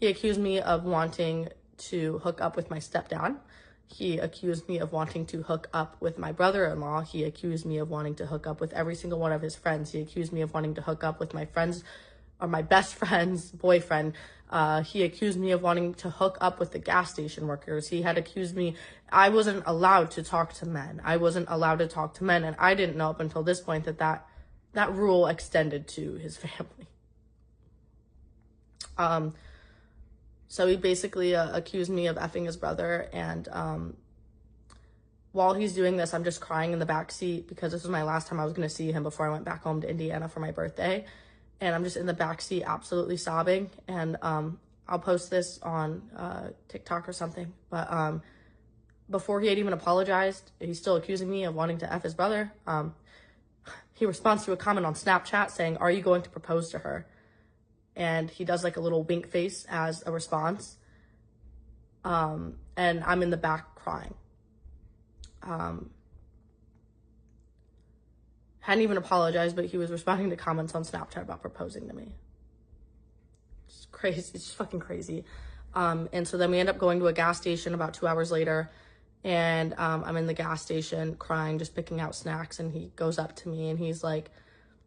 He accused me of wanting to hook up with my stepdad. He accused me of wanting to hook up with my brother-in-law. He accused me of wanting to hook up with every single one of his friends. He accused me of wanting to hook up with my friends, or my best friend's boyfriend. He accused me of wanting to hook up with the gas station workers. He had accused me, I wasn't allowed to talk to men. I wasn't allowed to talk to men, and I didn't know up until this point that rule extended to his family. So he basically accused me of effing his brother, and while he's doing this, I'm just crying in the back seat because this was my last time I was going to see him before I went back home to Indiana for my birthday. And I'm just in the back seat absolutely sobbing, and I'll post this on TikTok or something. But before he had even apologized, he's still accusing me of wanting to F his brother. He responds to a comment on Snapchat saying, "Are you going to propose to her?" And he does like a little wink face as a response. And I'm in the back crying. Hadn't even apologized, but he was responding to comments on Snapchat about proposing to me. It's crazy. It's just fucking crazy. And so then we end up going to a gas station about 2 hours later. And I'm in the gas station crying, just picking out snacks. And he goes up to me and he's like,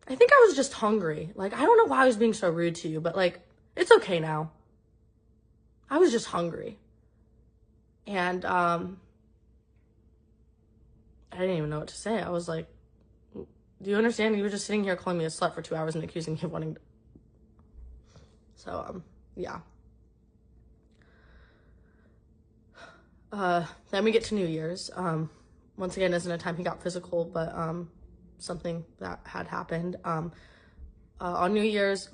"I think I was just hungry. Like, I don't know why I was being so rude to you, but like, it's okay now. I was just hungry." And I didn't even know what to say. I was like, "Do you understand? You were just sitting here calling me a slut for 2 hours and accusing me of wanting to..." So, yeah. Then we get to New Year's. Once again, isn't a time he got physical, but something that had happened. On New Year's,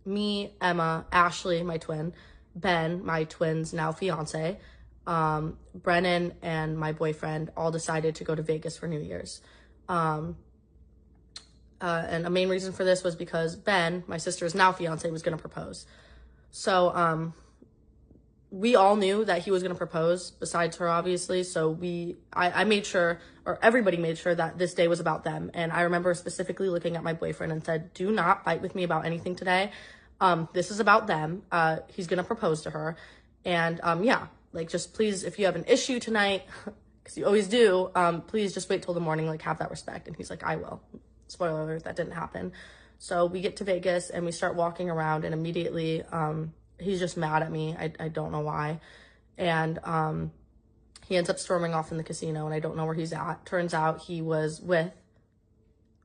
me, Emma, Ashley, my twin, Ben, my twin's now fiance, Brennan, and my boyfriend all decided to go to Vegas for New Year's. And a main reason for this was because Ben, my sister's now fiance, was going to propose. So we all knew that he was going to propose, besides her, obviously. So I made sure, or everybody made sure, that this day was about them. And I remember specifically looking at my boyfriend and said, "Do not fight with me about anything today. This is about them. He's going to propose to her. And yeah, like, just please, if you have an issue tonight, because you always do, please just wait till the morning, like, have that respect." And he's like, "I will." Spoiler alert, that didn't happen. So we get to Vegas and we start walking around, and immediately he's just mad at me. I don't know why. And he ends up storming off in the casino, and I don't know where he's at. Turns out he was with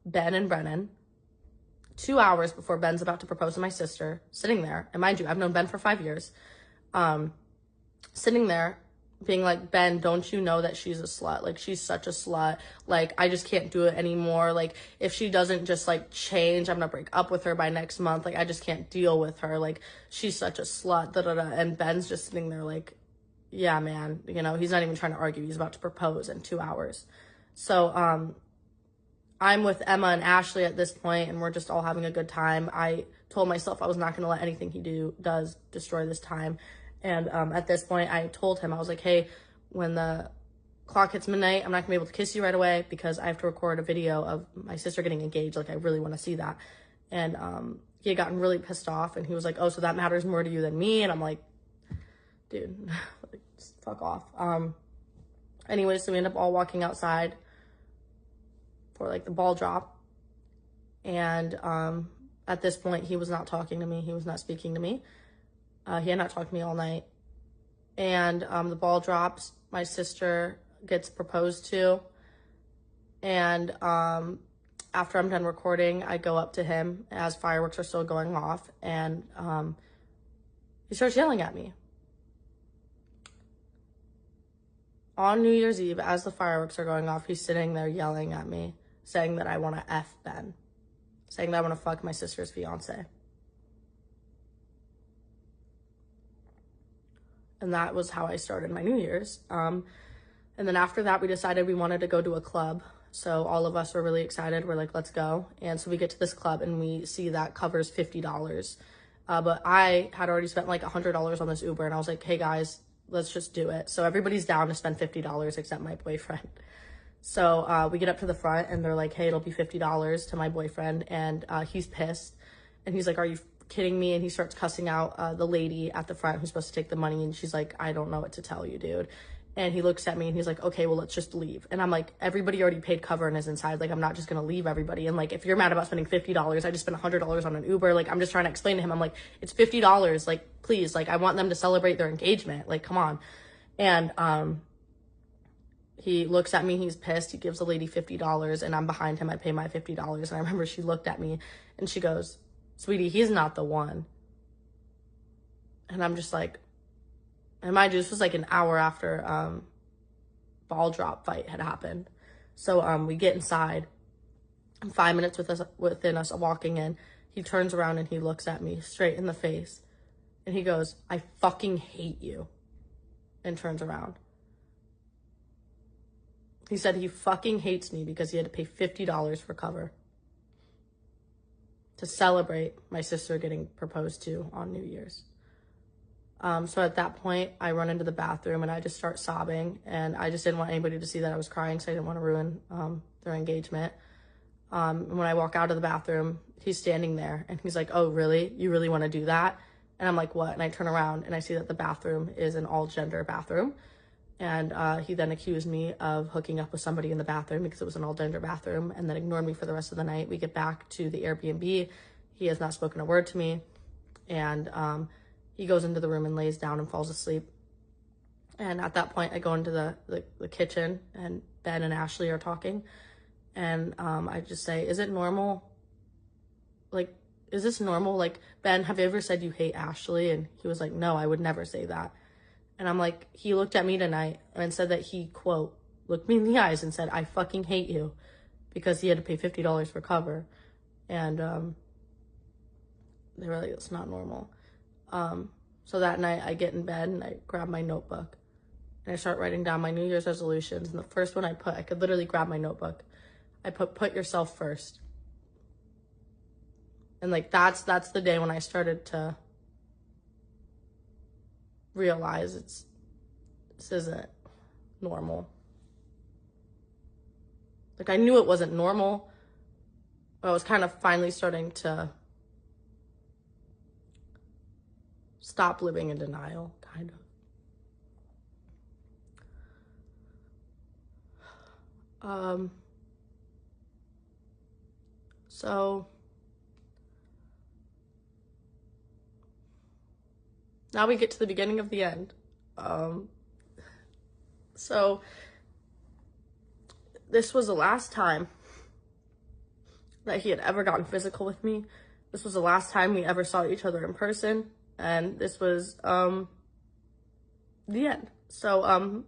Ben and Brennan 2 hours before Ben's about to propose to my sister, sitting there. And mind you, I've known Ben for 5 years. Sitting there being like, "Ben, don't you know that she's a slut? Like, she's such a slut. Like, I just can't do it anymore. Like, if she doesn't just, like, change, I'm gonna break up with her by next month. Like, I just can't deal with her. Like, she's such a slut, da da da." And Ben's just sitting there like, "Yeah, man." You know, he's not even trying to argue. He's about to propose in 2 hours. So, I'm with Emma and Ashley at this point, and we're just all having a good time. I told myself I was not gonna let anything he does destroy this time. And at this point, I told him, I was like, "Hey, when the clock hits midnight, I'm not gonna be able to kiss you right away because I have to record a video of my sister getting engaged. Like, I really want to see that." And he had gotten really pissed off, and he was like, "Oh, so that matters more to you than me?" And I'm like, dude, like, just fuck off. Anyway, so we end up all walking outside for, like, the ball drop. And at this point, he was not talking to me. He was not speaking to me. He had not talked to me all night. And the ball drops. My sister gets proposed to. And after I'm done recording, I go up to him as fireworks are still going off. And he starts yelling at me. On New Year's Eve, as the fireworks are going off, he's sitting there yelling at me, saying that I want to F Ben. Saying that I want to fuck my sister's fiance. And that was how I started my New Year's. And then after that, we decided we wanted to go to a club. So all of us were really excited. We're like, "Let's go." And so we get to this club and we see that covers $50. But I had already spent like $100 on this Uber. And I was like, "Hey guys, let's just do it." So everybody's down to spend $50 except my boyfriend. So we get up to the front and they're like, hey, it'll be $50 to my boyfriend. And he's pissed. And he's like, are you kidding me? And he starts cussing out the lady at the front who's supposed to take the money. And she's like, I don't know what to tell you, dude. And he looks at me and he's like, okay, well, let's just leave. And I'm like, everybody already paid cover and is inside. Like, I'm not just going to leave everybody. And like, if you're mad about spending $50, I just spent $100 on an Uber. Like, I'm just trying to explain to him. I'm like, it's $50. Like, please, like, I want them to celebrate their engagement. Like, come on. And he looks at me, he's pissed. He gives the lady $50 and I'm behind him. I pay my $50. And I remember she looked at me and she goes, sweetie, he's not the one. And I'm just like, and mind you, this was like an hour after ball drop fight had happened. So we get inside. 5 minutes within us walking in, he turns around and he looks at me straight in the face. And he goes, I fucking hate you. And turns around. He said he fucking hates me because he had to pay $50 for cover to celebrate my sister getting proposed to on New Year's. So at that point, I run into the bathroom and I just start sobbing. And I just didn't want anybody to see that I was crying, so I didn't want to ruin their engagement. And when I walk out of the bathroom, he's standing there and he's like, oh, really? You really want to do that? And I'm like, what? And I turn around and I see that the bathroom is an all-gender bathroom. And he then accused me of hooking up with somebody in the bathroom because it was an all-gender bathroom, and then ignored me for the rest of the night. We get back to the Airbnb. He has not spoken a word to me. And he goes into the room and lays down and falls asleep. And at that point, I go into the kitchen, and Ben and Ashley are talking. And I just say, is it normal? Like, is this normal? Like, Ben, have you ever said you hate Ashley? And he was like, no, I would never say that. And I'm like, he looked at me tonight and said that he, quote, looked me in the eyes and said, I fucking hate you, because he had to pay $50 for cover. And they were like, it's not normal. So that night I get in bed and I grab my notebook and I start writing down my New Year's resolutions. And the first one I could literally grab my notebook. I put yourself first. And like, that's the day when I started to realize this isn't normal. Like, I knew it wasn't normal, but I was kind of finally starting to stop living in denial, kind of. So now we get to the beginning of the end. So this was the last time that he had ever gotten physical with me. This was the last time we ever saw each other in person. And this was the end. So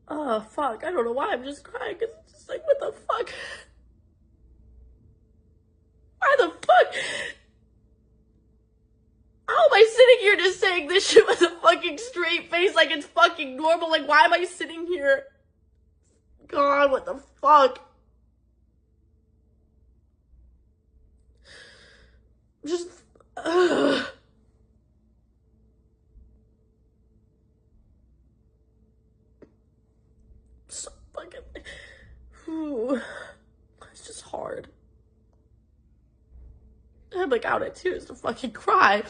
oh, fuck. I don't know why I'm just crying, because it's just like, what the fuck? Why the fuck? How am I sitting here just saying this shit with a fucking straight face like it's fucking normal? Like, why am I sitting here? God, what the fuck? Just, so fucking, it's just hard. I'm like out of tears to fucking cry.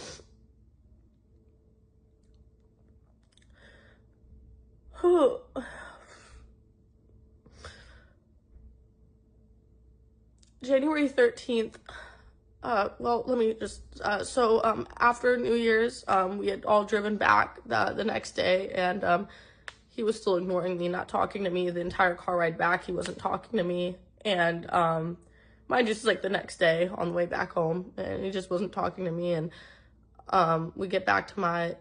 January 13th. Well, let me just, after New Year's, we had all driven back the next day, and he was still ignoring me, not talking to me. The entire car ride back, he wasn't talking to me. And mine just like the next day on the way back home, and he just wasn't talking to me. And we get back to my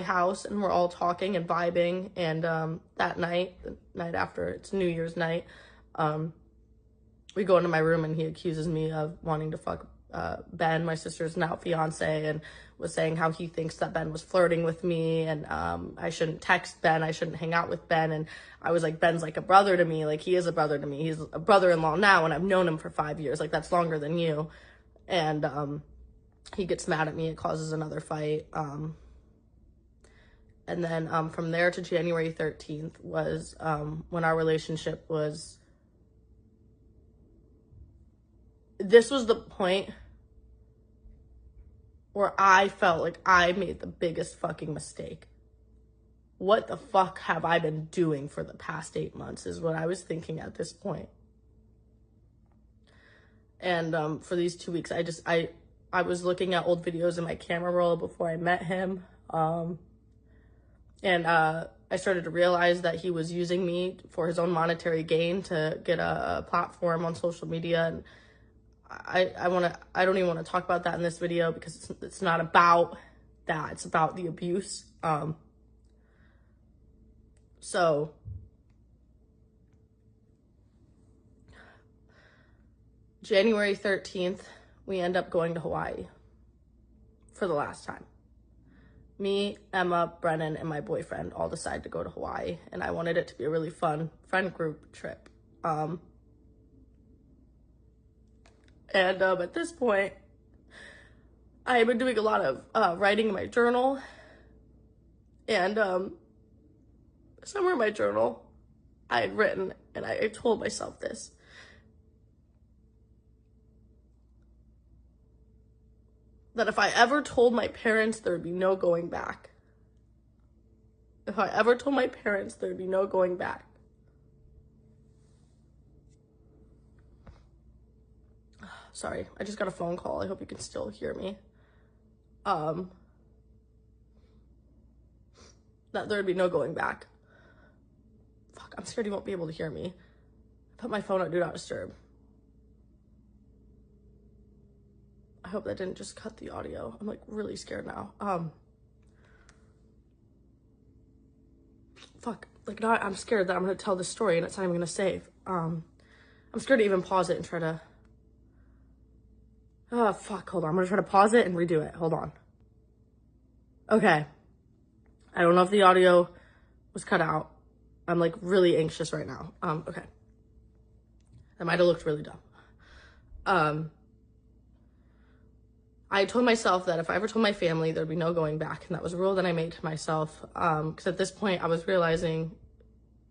house, and we're all talking and vibing. And that night, the night after, it's New Year's night, we go into my room and he accuses me of wanting to fuck Ben, my sister's now fiance, and was saying how he thinks that Ben was flirting with me, and I shouldn't text Ben, I shouldn't hang out with Ben. And I was like, Ben's like a brother to me, like he is a brother to me, he's a brother-in-law now, and I've known him for 5 years, like that's longer than you. And he gets mad at me, it causes another fight. And then from there to January 13th was when our relationship was, this was the point where I felt like I made the biggest fucking mistake. What the fuck have I been doing for the past 8 months is what I was thinking at this point. And for these 2 weeks, I was looking at old videos in my camera roll before I met him. And I started to realize that he was using me for his own monetary gain to get a platform on social media. And I don't even want to talk about that in this video because it's not about that. It's about the abuse. So January 13th, we end up going to Hawaii for the last time. Me, Emma, Brennan, and my boyfriend all decide to go to Hawaii, and I wanted it to be a really fun friend group trip. And at this point, I had been doing a lot of writing in my journal, and somewhere in my journal, I had written, and I told myself this. That if I ever told my parents, there would be no going back. If I ever told my parents, there would be no going back. Sorry, I just got a phone call. I hope you can still hear me. That there would be no going back. Fuck, I'm scared you won't be able to hear me. I put my phone on Do Not Disturb. I hope that didn't just cut the audio. I'm like really scared now. Fuck, like now I'm scared that I'm gonna tell this story and it's not even gonna save. I'm scared to even pause it and try to, oh fuck, hold on. I'm gonna try to pause it and redo it. Hold on. Okay. I don't know if the audio was cut out. I'm like really anxious right now. Okay. That might have looked really dumb. I told myself that if I ever told my family, there'd be no going back. And that was a rule that I made to myself. Because at this point, I was realizing,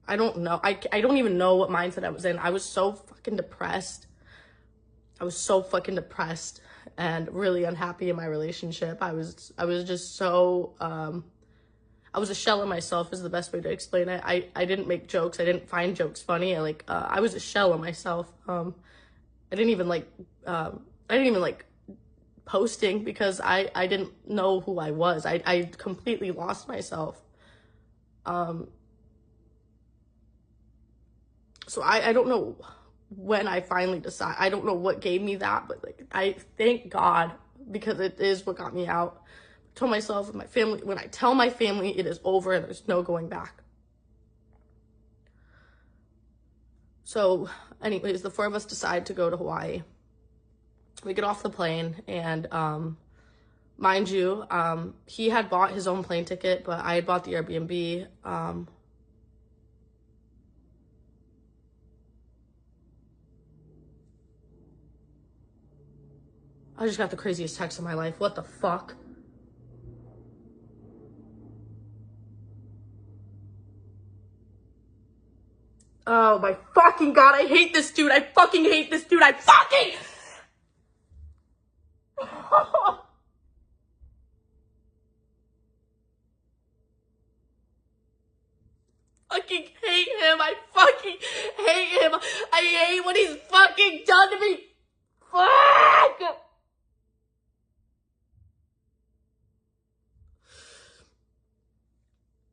I don't know. I don't even know what mindset I was in. I was so fucking depressed. And really unhappy in my relationship. I was just so, I was a shell of myself is the best way to explain it. I didn't make jokes. I didn't find jokes funny. I was a shell of myself. I didn't even like posting because I didn't know who I was. I completely lost myself. So I don't know when I finally decide. I don't know what gave me that, but like I thank God because it is what got me out. I told myself and my family, when I tell my family it is over and there's no going back. So anyways, the four of us decide to go to Hawaii. We get off the plane and, mind you, he had bought his own plane ticket, but I had bought the Airbnb. I just got the craziest text of my life. What the fuck? Oh my fucking God, I hate this dude. I fucking hate this dude. I fucking hate him. I fucking hate him. I hate what he's fucking done to me. Fuck!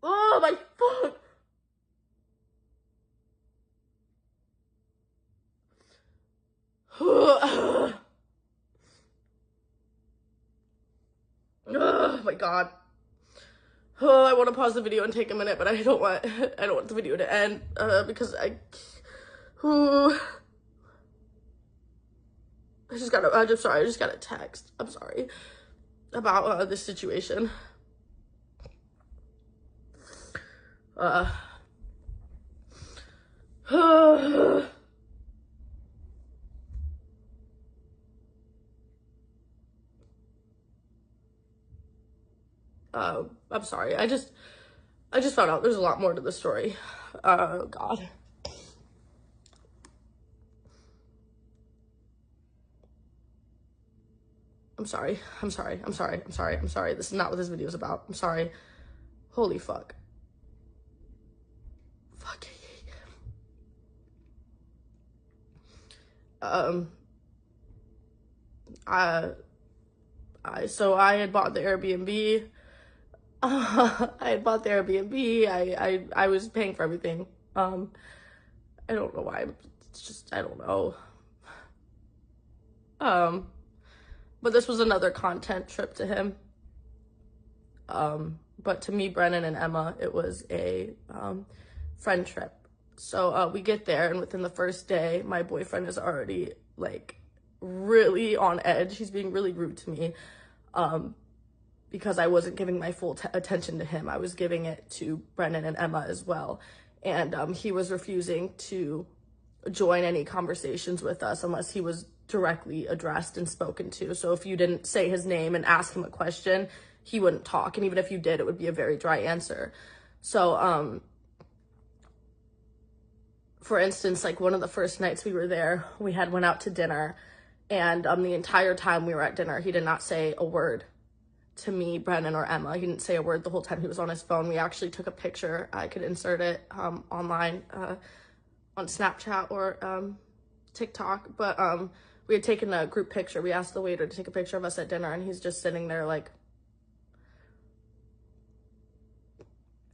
Oh my fuck. Oh my God. Oh, I want to pause the video and take a minute, but I don't want the video to end because I'm sorry, I just got a text. I'm sorry about this situation. I'm sorry. I just found out there's a lot more to the story. God. I'm sorry. This is not what this video is about. I'm sorry. Holy fuck. Fuck. So I had bought the Airbnb. I was paying for everything. I don't know why. It's just, I don't know. But this was another content trip to him. But to me, Brennan and Emma, it was a friend trip. So we get there, and within the first day, my boyfriend is already like really on edge. He's being really rude to me because I wasn't giving my full attention to him. I was giving it to Brennan and Emma as well. And he was refusing to join any conversations with us unless he was directly addressed and spoken to. So if you didn't say his name and ask him a question, he wouldn't talk. And even if you did, it would be a very dry answer. So, for instance, like one of the first nights we were there, we went out to dinner, and the entire time we were at dinner, he did not say a word to me, Brennan, or Emma. He didn't say a word the whole time he was on his phone. We actually took a picture. I could insert it online on Snapchat or TikTok, but we had taken a group picture. We asked the waiter to take a picture of us at dinner, and he's just sitting there like,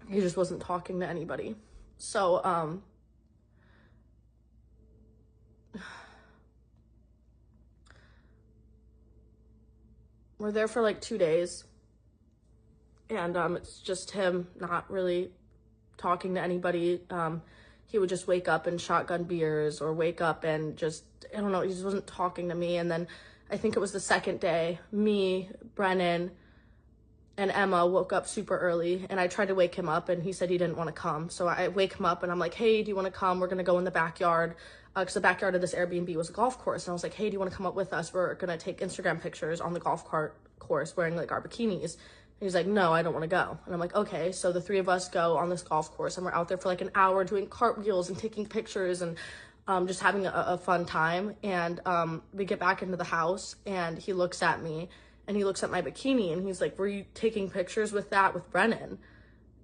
he just wasn't talking to anybody. So we're there for like 2 days, and it's just him not really talking to anybody. He would just wake up and shotgun beers, or wake up and just, I don't know, he just wasn't talking to me. And then I think it was the second day, me, Brennan, and Emma woke up super early, and I tried to wake him up, and he said he didn't want to come. So I wake him up, and I'm like, hey, do you want to come? We're going to go in the backyard, because the backyard of this Airbnb was a golf course. And I was like, hey, do you want to come up with us? We're going to take Instagram pictures on the golf course wearing like our bikinis. And he's like, no, I don't want to go. And I'm like, okay. So the three of us go on this golf course, and we're out there for like an hour doing cartwheels and taking pictures and just having a fun time. And we get back into the house, and he looks at me, and he looks at my bikini, and he's like, were you taking pictures with Brennan?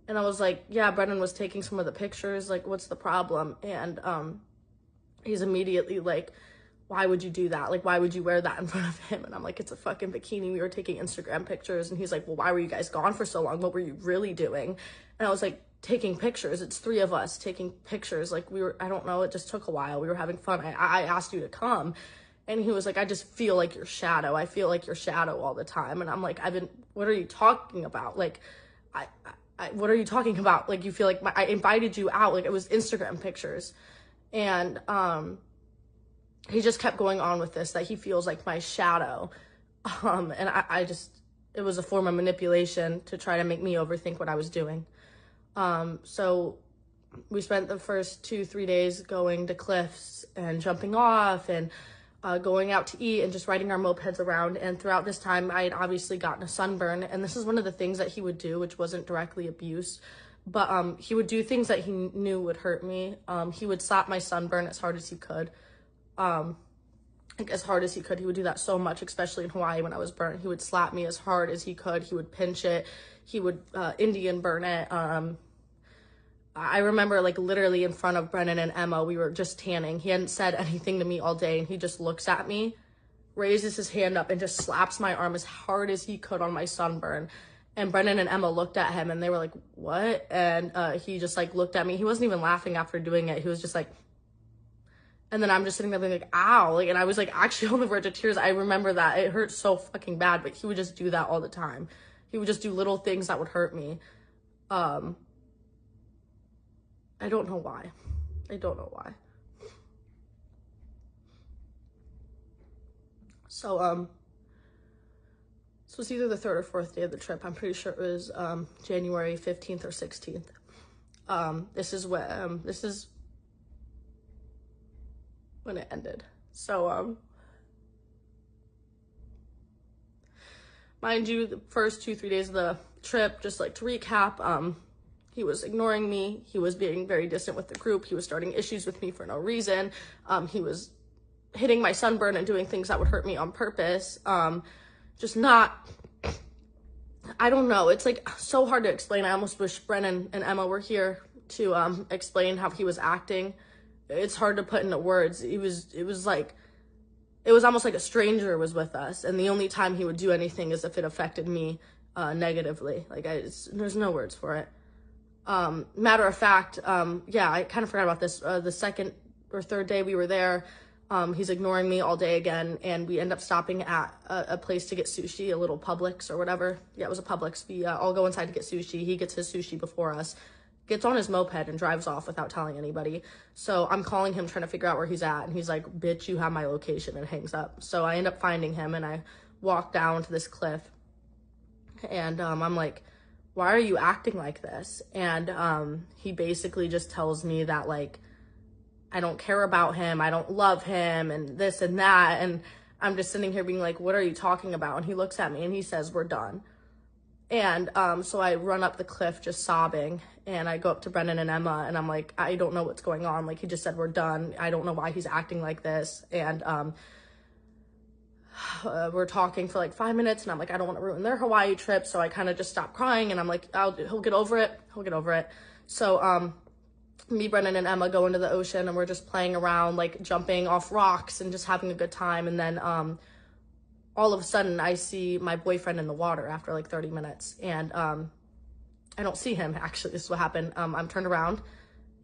And I was like, yeah, Brennan was taking some of the pictures. Like, what's the problem? And he's immediately like, why would you do that? Like, why would you wear that in front of him? And I'm like, it's a fucking bikini. We were taking Instagram pictures. And he's like, well, why were you guys gone for so long? What were you really doing? And I was like, taking pictures. It's three of us taking pictures. Like, I don't know, it just took a while. We were having fun. I asked you to come. And he was like, I just feel like your shadow. I feel like your shadow all the time. And I'm like, what are you talking about? Like, what are you talking about? Like, you feel like I invited you out. Like, it was Instagram pictures. And he just kept going on with this, that he feels like my shadow. And it was a form of manipulation to try to make me overthink what I was doing. So we spent the first 2-3 days going to cliffs and jumping off and going out to eat and just riding our mopeds around. And throughout this time, I had obviously gotten a sunburn. And this is one of the things that he would do, which wasn't directly abuse, but he would do things that he knew would hurt me. He would slap my sunburn as hard as he could. Like, as hard as he could. He would do that so much, especially in Hawaii when I was burnt. He would slap me as hard as he could. He would pinch it. He would Indian burn it. I remember, like, literally in front of Brennan and Emma, we were just tanning. He hadn't said anything to me all day, and he just looks at me, raises his hand up, and just slaps my arm as hard as he could on my sunburn. And Brennan and Emma looked at him, and they were like, what? And he just, like, looked at me. He wasn't even laughing after doing it. He was just like, and then I'm just sitting there being like, ow. Like, and I was, like, actually on the verge of tears. I remember that. It hurt so fucking bad, but he would just do that all the time. He would just do little things that would hurt me. I don't know why. So it's either the 3rd or 4th day of the trip. I'm pretty sure it was January 15th or 16th. This is when it ended. So mind you, the first 2-3 days of the trip, just like to recap, he was ignoring me. He was being very distant with the group. He was starting issues with me for no reason. He was hitting my sunburn and doing things that would hurt me on purpose. Just not, I don't know. It's like so hard to explain. I almost wish Brennan and Emma were here to explain how he was acting. It's hard to put into words. It was almost like a stranger was with us, and the only time he would do anything is if it affected me negatively. Like, there's no words for it. Matter of fact, yeah, I kind of forgot about this. The 2nd or 3rd day we were there, he's ignoring me all day again, and we end up stopping at a place to get sushi, a little Publix or whatever. Yeah, it was a Publix. We all go inside to get sushi. He gets his sushi before us, gets on his moped and drives off without telling anybody. So I'm calling him trying to figure out where he's at, and he's like, bitch, you have my location, and hangs up. So I end up finding him, and I walk down to this cliff, and I'm like, why are you acting like this? And he basically just tells me that, like, I don't care about him, I don't love him, and this and that. And I'm just sitting here being like, what are you talking about? And he looks at me and he says, we're done. And so I run up the cliff just sobbing, and I go up to Brennan and Emma, and I'm like, I don't know what's going on. Like, he just said we're done. I don't know why he's acting like this. And we're talking for like 5 minutes, and I'm like, I don't want to ruin their Hawaii trip. So I kind of just stop crying, and I'm like, he'll get over it. He'll get over it. So me, Brennan, and Emma go into the ocean, and we're just playing around, like jumping off rocks and just having a good time. And then all of a sudden I see my boyfriend in the water after like 30 minutes, and I don't see him. Actually, this is what happened. I'm turned around,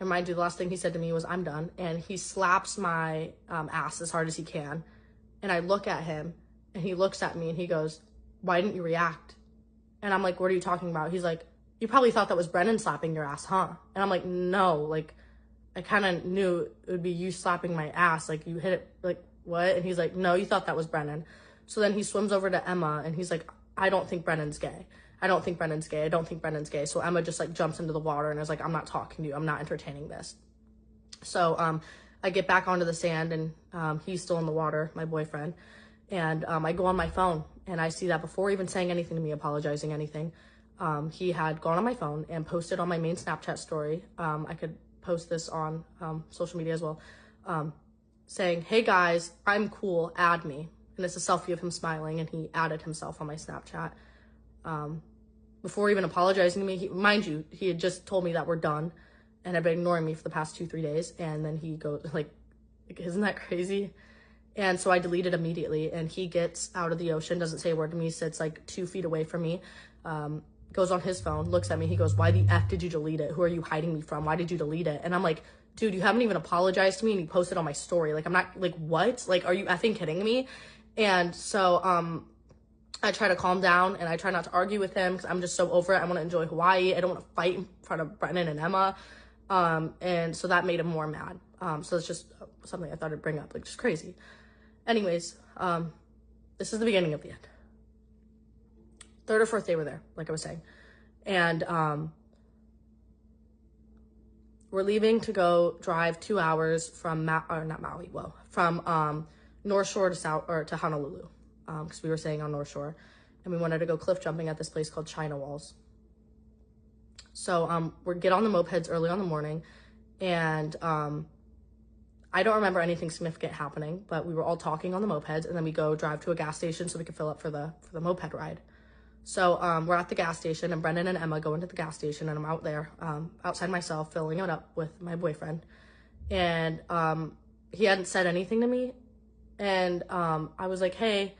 and mind you, the last thing he said to me was, I'm done. And he slaps my ass as hard as he can. And I look at him, and he looks at me, and he goes, why didn't you react? And I'm like, what are you talking about? He's like, you probably thought that was Brennan slapping your ass, huh? And I'm like, no, like, I kind of knew it would be you slapping my ass. Like, you hit it, like, what? And he's like, no, you thought that was Brennan. So then he swims over to Emma, and he's like, I don't think Brennan's gay. I don't think Brennan's gay. I don't think Brennan's gay. So Emma just like jumps into the water and is like, I'm not talking to you. I'm not entertaining this. So I get back onto the sand, and he's still in the water, my boyfriend. And I go on my phone, and I see that before even saying anything to me, apologizing, anything, he had gone on my phone and posted on my main Snapchat story. I could post this on social media as well, saying, hey guys, I'm cool, add me. And it's a selfie of him smiling, and he added himself on my Snapchat. Before even apologizing to me, mind you, he had just told me that we're done and had been ignoring me for the past 2-3 days. And then he goes, like, isn't that crazy? And so I deleted immediately, and he gets out of the ocean, doesn't say a word to me, sits like 2 feet away from me, goes on his phone, looks at me, he goes, why the F did you delete it? Who are you hiding me from? Why did you delete it? And I'm like, dude, you haven't even apologized to me, and you posted on my story. Like, I'm not, like, what? Like, are you effing kidding me? And so I try to calm down, and I try not to argue with him because I'm just so over it. I want to enjoy Hawaii. I don't want to fight in front of Brennan and Emma. And so that made him more mad. So it's just something I thought I'd bring up, like, just crazy. Anyways, this is the beginning of the end. 3rd or 4th day we're there, like I was saying. And we're leaving to go drive 2 hours from from North Shore to Honolulu, because we were staying on North Shore, and we wanted to go cliff jumping at this place called China Walls. So we get on the mopeds early on the morning, and I don't remember anything significant happening, but we were all talking on the mopeds, and then we go drive to a gas station so we could fill up for the moped ride. So we're at the gas station, and Brennan and Emma go into the gas station, and I'm out there outside myself filling it up with my boyfriend, and he hadn't said anything to me. And I was like, hey,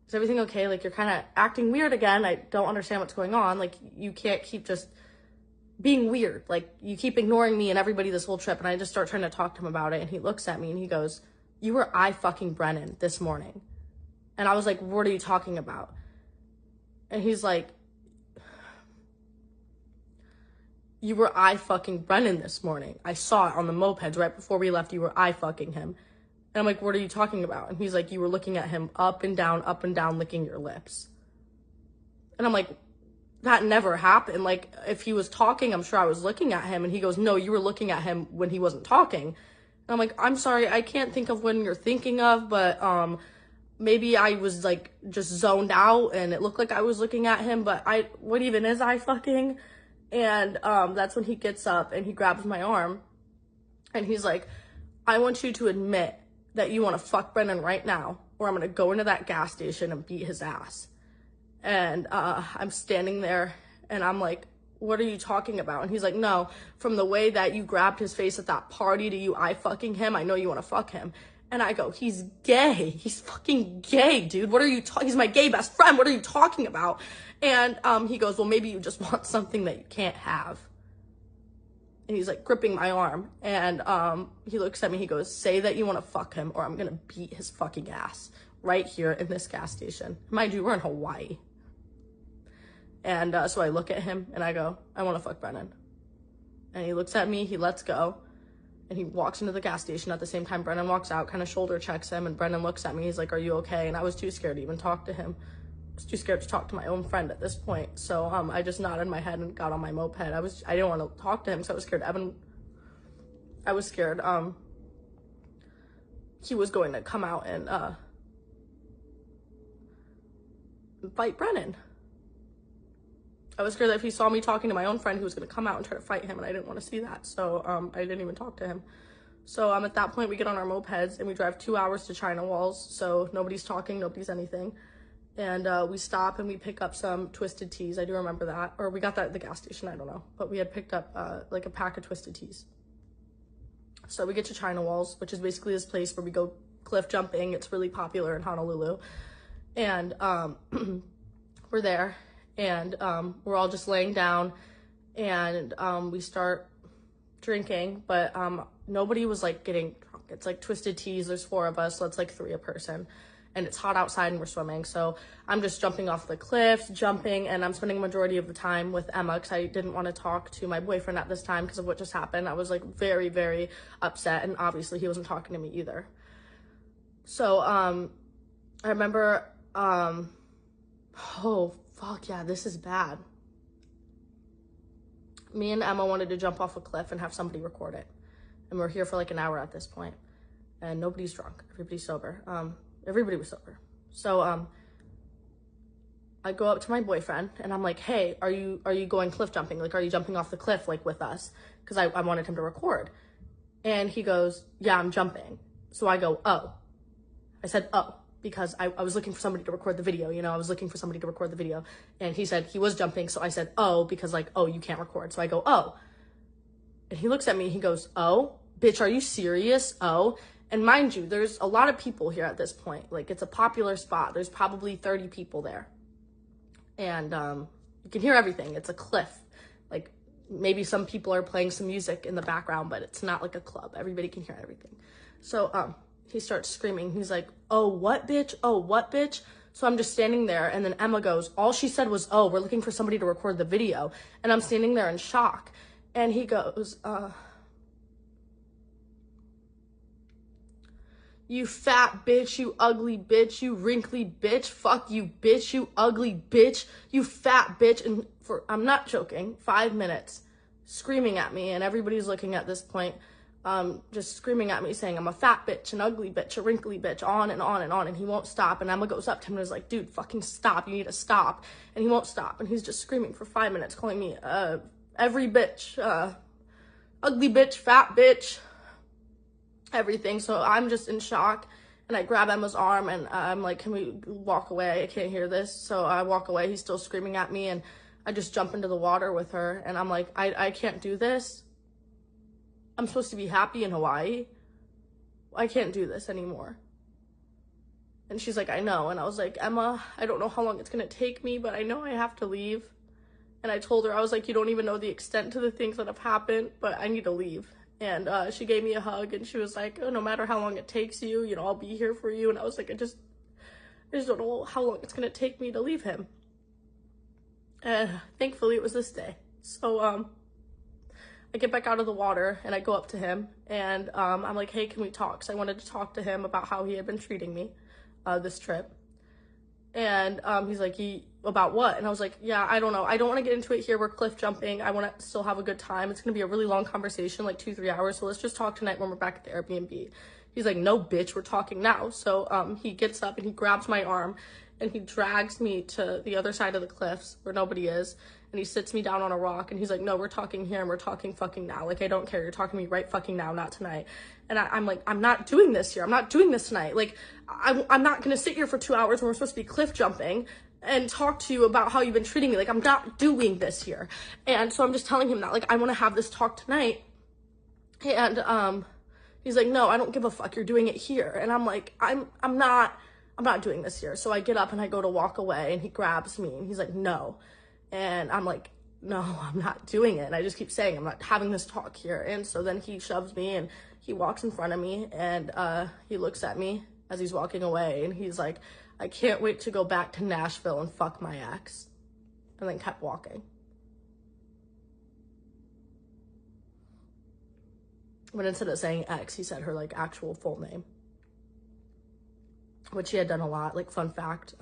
is everything okay? Like, you're kind of acting weird again. I don't understand what's going on. Like, you can't keep just being weird. Like, you keep ignoring me and everybody this whole trip. And I just start trying to talk to him about it. And he looks at me and he goes, you were fucking Brennan this morning. And I was like, what are you talking about? And he's like, you were fucking Brennan this morning. I saw it on the mopeds right before we left. You were fucking him. And I'm like, what are you talking about? And he's like, you were looking at him up and down, licking your lips. And I'm like, that never happened. Like, if he was talking, I'm sure I was looking at him. And he goes, no, you were looking at him when he wasn't talking. And I'm like, I'm sorry, I can't think of when you're thinking of, but maybe I was like just zoned out and it looked like I was looking at him, but what even is I fucking? And that's when he gets up and he grabs my arm and he's like, I want you to admit that you want to fuck Brennan right now, or I'm going to go into that gas station and beat his ass. And I'm standing there and I'm like, what are you talking about? And he's like, no, from the way that you grabbed his face at that party to you I fucking him, I know you want to fuck him. And I go, he's gay. He's fucking gay, dude. What are you talking? He's my gay best friend. What are you talking about? And he goes, well, maybe you just want something that you can't have. And he's like gripping my arm. And he looks at me. He goes, say that you want to fuck him or I'm going to beat his fucking ass right here in this gas station. Mind you, we're in Hawaii. And so I look at him and I go, I want to fuck Brennan. And he looks at me. He lets go. And he walks into the gas station. At the same time, Brennan walks out, kind of shoulder checks him. And Brennan looks at me. He's like, are you okay? And I was too scared to even talk to him. I was too scared to talk to my own friend at this point. So I just nodded my head and got on my moped. I didn't want to talk to him, so I was scared. I was scared he was going to come out and fight Brennan. I was scared that if he saw me talking to my own friend, he was going to come out and try to fight him, and I didn't want to see that. So I didn't even talk to him. So at that point, we get on our mopeds and we drive 2 hours to China Walls. So nobody's talking, nobody's anything. And we stop and we pick up some Twisted Teas. I do remember that. Or we got that at the gas station, I don't know. But we had picked up like a pack of Twisted Teas. So we get to China Walls, which is basically this place where we go cliff jumping. It's really popular in Honolulu. And we're there. And we're all just laying down and we start drinking, but nobody was like getting drunk. It's like Twisted Teas. There's 4 of us, so it's like 3 a person. And it's hot outside and we're swimming. So I'm just jumping off the cliffs, jumping, and I'm spending a majority of the time with Emma because I didn't want to talk to my boyfriend at this time because of what just happened. I was like very, very upset, and obviously he wasn't talking to me either. So I remember, oh, fuck yeah, this is bad. Me and Emma wanted to jump off a cliff and have somebody record it. And we're here for like an hour at this point. And nobody's drunk. Everybody's sober. Everybody was sober. So I go up to my boyfriend and I'm like, hey, are you going cliff jumping? Like, are you jumping off the cliff like with us? Because I wanted him to record. And he goes, yeah, I'm jumping. So I go, oh. I said, oh. Because I was looking for somebody to record the video, you know, I was looking for somebody to record the video. And he said he was jumping, so I said, oh, because like, oh, you can't record. So I go, oh. And he looks at me, he goes, oh, bitch, are you serious? Oh. And mind you, there's a lot of people here at this point. Like, it's a popular spot. There's probably 30 people there. And you can hear everything. It's a cliff. Like, maybe some people are playing some music in the background, but it's not like a club. Everybody can hear everything. So, he starts screaming. He's like, oh, what bitch? Oh, what bitch? So I'm just standing there. And then Emma goes, all she said was, oh, we're looking for somebody to record the video. And I'm standing there in shock. And he goes, you fat bitch, you ugly bitch, you wrinkly bitch, fuck you bitch, you ugly bitch, you fat bitch. And I'm not joking, 5 minutes screaming at me. And everybody's looking at this point. Just screaming at me saying I'm a fat bitch, an ugly bitch, a wrinkly bitch, on and on and on, and he won't stop. And Emma goes up to him and is like, dude, fucking stop, you need to stop. And he won't stop, and he's just screaming for 5 minutes, calling me every bitch, ugly bitch, fat bitch, everything. So I'm just in shock, and I grab Emma's arm and I'm like, can we walk away? I can't hear this. So I walk away. He's still screaming at me, and I just jump into the water with her, and I'm like, I can't do this. I'm supposed to be happy in Hawaii. I can't do this anymore. And she's like, I know. And I was like, Emma, I don't know how long it's going to take me, but I know I have to leave. And I told her, I was like, you don't even know the extent to the things that have happened, but I need to leave. And she gave me a hug, and she was like, oh, no matter how long it takes you, you know, I'll be here for you. And I was like, I just don't know how long it's going to take me to leave him. And thankfully it was this day. So, I get back out of the water and I go up to him and I'm like, hey, can we talk? So I wanted to talk to him about how he had been treating me this trip. And he's like, about what? And I was like, yeah, I don't know. I don't want to get into it here. We're cliff jumping. I want to still have a good time. It's going to be a really long conversation, like 2-3 hours. So let's just talk tonight when we're back at the Airbnb. He's like, no, bitch, we're talking now. So he gets up and he grabs my arm and he drags me to the other side of the cliffs where nobody is. And he sits me down on a rock and he's like, no, we're talking here and we're talking fucking now. Like, I don't care. You're talking to me right fucking now, not tonight. And I'm like, I'm not doing this here. I'm not doing this tonight. Like, I'm not going to sit here for 2 hours when we're supposed to be cliff jumping and talk to you about how you've been treating me. Like, I'm not doing this here. And so I'm just telling him that, like, I want to have this talk tonight. And he's like, no, I don't give a fuck. You're doing it here. And I'm like, I'm not doing this here. So I get up and I go to walk away and he grabs me and he's like, no. And I'm like, no, I'm not doing it. And I just keep saying, I'm not having this talk here. And so then he shoves me and he walks in front of me and he looks at me as he's walking away. And he's like, I can't wait to go back to Nashville and fuck my ex. And then kept walking. But instead of saying ex, he said her like actual full name, which he had done a lot. Like, fun fact,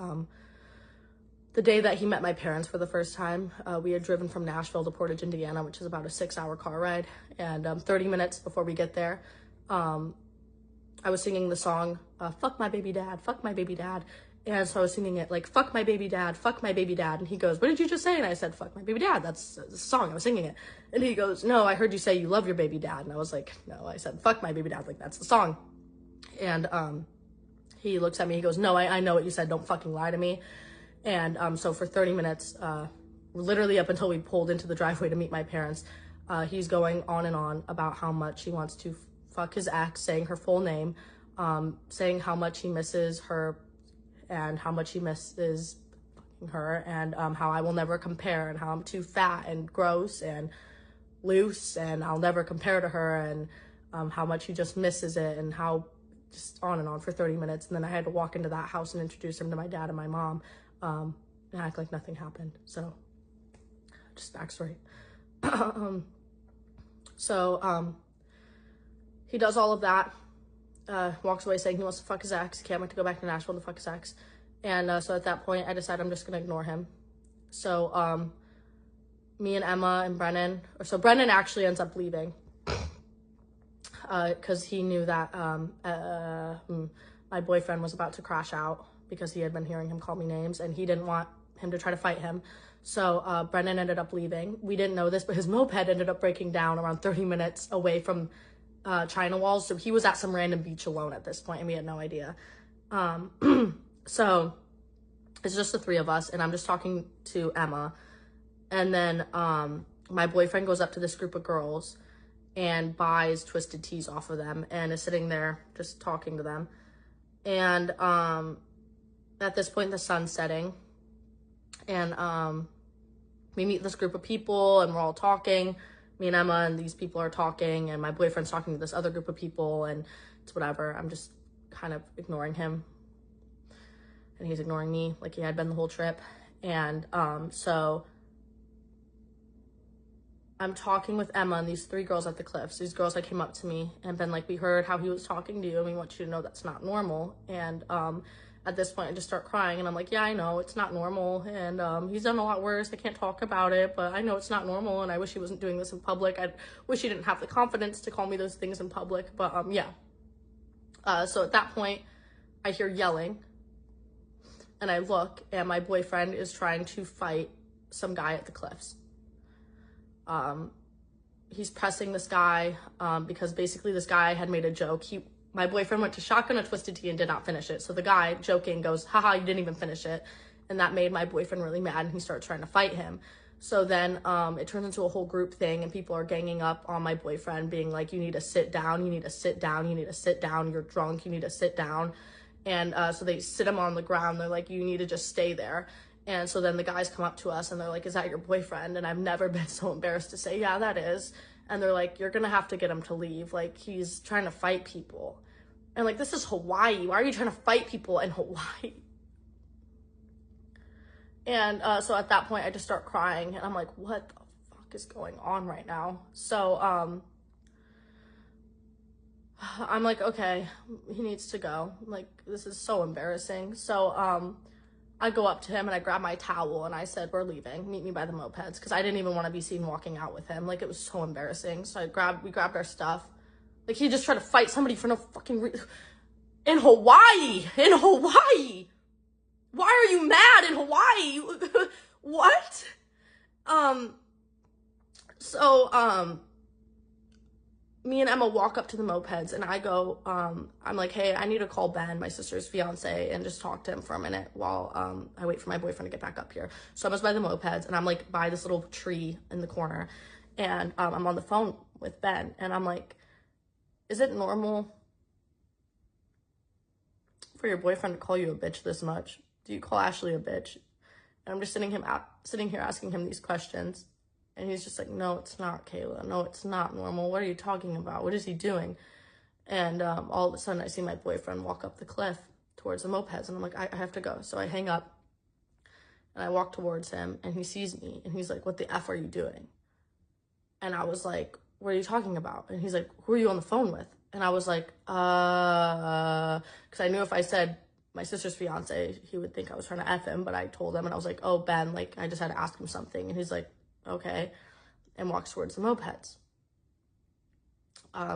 the day that he met my parents for the first time, we had driven from Nashville to Portage, Indiana, which is about a 6-hour car ride. And 30 minutes before we get there, I was singing the song, fuck my baby dad, fuck my baby dad. And so I was singing it like, fuck my baby dad, fuck my baby dad. And he goes, what did you just say? And I said, fuck my baby dad. That's the song. I was singing it. And he goes, no, I heard you say you love your baby dad. And I was like, no, I said, fuck my baby dad. Like, that's the song. And he looks at me. He goes, no, I know what you said. Don't fucking lie to me. And so for 30 minutes, literally up until we pulled into the driveway to meet my parents, he's going on and on about how much he wants to fuck his ex, saying her full name, saying how much he misses her and how much he misses fucking her, and how I will never compare, and how I'm too fat and gross and loose and I'll never compare to her, and how much he just misses it, and how just on and on for 30 minutes. And then I had to walk into that house and introduce him to my dad and my mom, and act like nothing happened. So just backstory. He does all of that, walks away saying he wants to fuck his ex, can't wait to go back to Nashville to fuck his ex. And so at that point I decide I'm just gonna ignore him. So me and Emma and Brennan, Brennan actually ends up leaving because he knew that my boyfriend was about to crash out because he had been hearing him call me names and he didn't want him to try to fight him. So Brennan ended up leaving. We didn't know this, but his moped ended up breaking down around 30 minutes away from China Walls. So he was at some random beach alone at this point and we had no idea. So it's just the three of us and I'm just talking to Emma. And then my boyfriend goes up to this group of girls and buys twisted teas off of them and is sitting there just talking to them. And at this point the sun's setting and we meet this group of people and we're all talking. Me and Emma and these people are talking and my boyfriend's talking to this other group of people and it's whatever. I'm just kind of ignoring him and he's ignoring me like he had been the whole trip. And so I'm talking with Emma and these three girls at the cliffs. These girls that came up to me and been like, we heard how he was talking to you and we want you to know that's not normal. And at this point I just start crying and I'm like, yeah, I know it's not normal and he's done a lot worse. I can't talk about it, but I know it's not normal and I wish he wasn't doing this in public. I wish he didn't have the confidence to call me those things in public, but yeah. So at that point I hear yelling and I look and my boyfriend is trying to fight some guy at the cliffs. He's pressing this guy because basically this guy had made a joke. My boyfriend went to shotgun a twisted tea and did not finish it. So the guy, joking, goes, haha, you didn't even finish it. And that made my boyfriend really mad and he started trying to fight him. So then it turns into a whole group thing and people are ganging up on my boyfriend being like, you need to sit down, you need to sit down, you need to sit down, you're drunk, you need to sit down. And so they sit him on the ground. They're like, you need to just stay there. And so then the guys come up to us and they're like, is that your boyfriend? And I've never been so embarrassed to say, yeah, that is. And they're like, you're going to have to get him to leave. Like, he's trying to fight people. And like, this is Hawaii. Why are you trying to fight people in Hawaii? And so at that point, I just start crying. And I'm like, what the fuck fuck is going on right now? So, I'm like, okay, he needs to go. Like, this is so embarrassing. So, I go up to him and I grab my towel and I said, we're leaving. Meet me by the mopeds. Because I didn't even want to be seen walking out with him. Like, it was so embarrassing. So we grabbed our stuff. Like, he just tried to fight somebody for no fucking in Hawaii! In Hawaii! Why are you mad in Hawaii? What? Me and Emma walk up to the mopeds and I go, I'm like, hey, I need to call Ben, my sister's fiance, and just talk to him for a minute while I wait for my boyfriend to get back up here. So I was by the mopeds and I'm like by this little tree in the corner and I'm on the phone with Ben and I'm like, is it normal for your boyfriend to call you a bitch this much? Do you call Ashley a bitch? And I'm just sitting here asking him these questions. And he's just like, no, it's not, Kayla. No, it's not normal. What are you talking about? What is he doing? And all of a sudden, I see my boyfriend walk up the cliff towards the mopeds. And I'm like, I have to go. So I hang up. And I walk towards him. And he sees me. And he's like, what the F are you doing? And I was like, what are you talking about? And he's like, who are you on the phone with? And I was like, because I knew if I said my sister's fiance, he would think I was trying to F him. But I told him. And I was like, oh, Ben, like, I just had to ask him something. And he's like, okay, and walks towards the mopeds.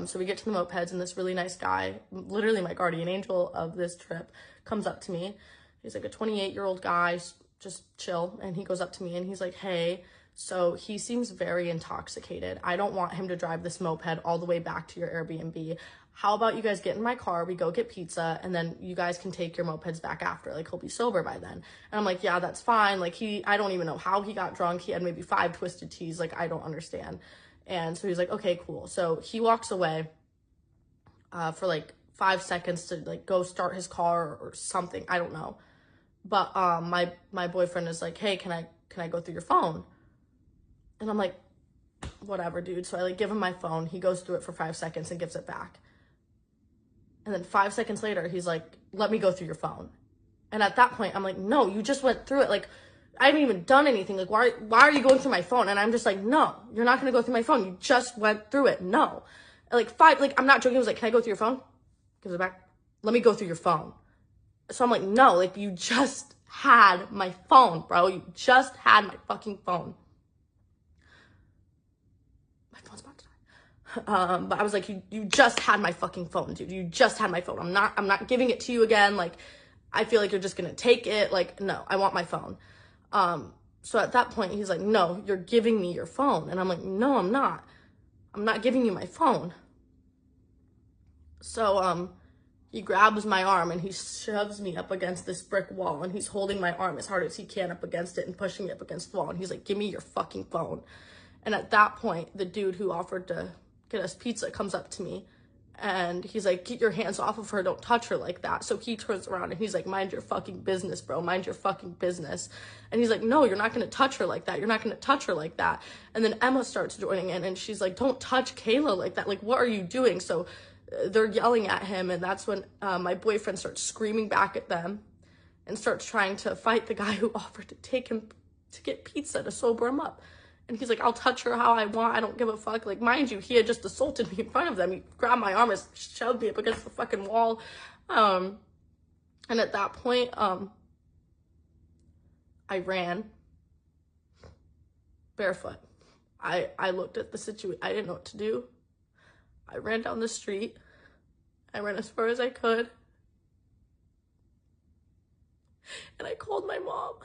So we get to the mopeds and this really nice guy, literally my guardian angel of this trip, comes up to me. He's like a 28-year-old guy, just chill. And he goes up to me and he's like, hey, so he seems very intoxicated. I don't want him to drive this moped all the way back to your Airbnb. How about you guys get in my car, we go get pizza, and then you guys can take your mopeds back after. Like, he'll be sober by then. And I'm like, yeah, that's fine. Like, I don't even know how he got drunk. He had maybe 5 twisted teas. Like, I don't understand. And so he's like, okay, cool. So he walks away for like 5 seconds to like go start his car or something. I don't know. But my boyfriend is like, hey, can I go through your phone? And I'm like, whatever, dude. So I like give him my phone. He goes through it for 5 seconds and gives it back. And then 5 seconds later, he's like, let me go through your phone. And at that point, I'm like, no, you just went through it. Like, I haven't even done anything. Like, why are you going through my phone? And I'm just like, no, you're not going to go through my phone. You just went through it. No. Like, I'm not joking. I was like, can I go through your phone? Gives it back. Let me go through your phone. So I'm like, no, like, you just had my phone, bro. You just had my fucking phone. My phone's about to die. But I was like, you just had my fucking phone, dude. You just had my phone. I'm not giving it to you again. Like, I feel like you're just gonna take it. Like, no, I want my phone. So at that point, he's like, no, you're giving me your phone. And I'm like, no, I'm not. I'm not giving you my phone. So, he grabs my arm and he shoves me up against this brick wall and he's holding my arm as hard as he can up against it and pushing it up against the wall. And he's like, give me your fucking phone. And at that point, the dude who offered to get us pizza comes up to me and he's like, get your hands off of her. Don't touch her like that. So he turns around and he's like, mind your fucking business, bro. Mind your fucking business. And he's like, no, you're not going to touch her like that. You're not going to touch her like that. And then Emma starts joining in and she's like, don't touch Kayla like that. Like, what are you doing? So they're yelling at him. And that's when my boyfriend starts screaming back at them and starts trying to fight the guy who offered to take him to get pizza to sober him up. And he's like, I'll touch her how I want. I don't give a fuck. Like, mind you, he had just assaulted me in front of them. He grabbed my arm and shoved me up against the fucking wall. And at that point, I ran barefoot. I looked at the situation. I didn't know what to do. I ran down the street. I ran as far as I could. And I called my mom.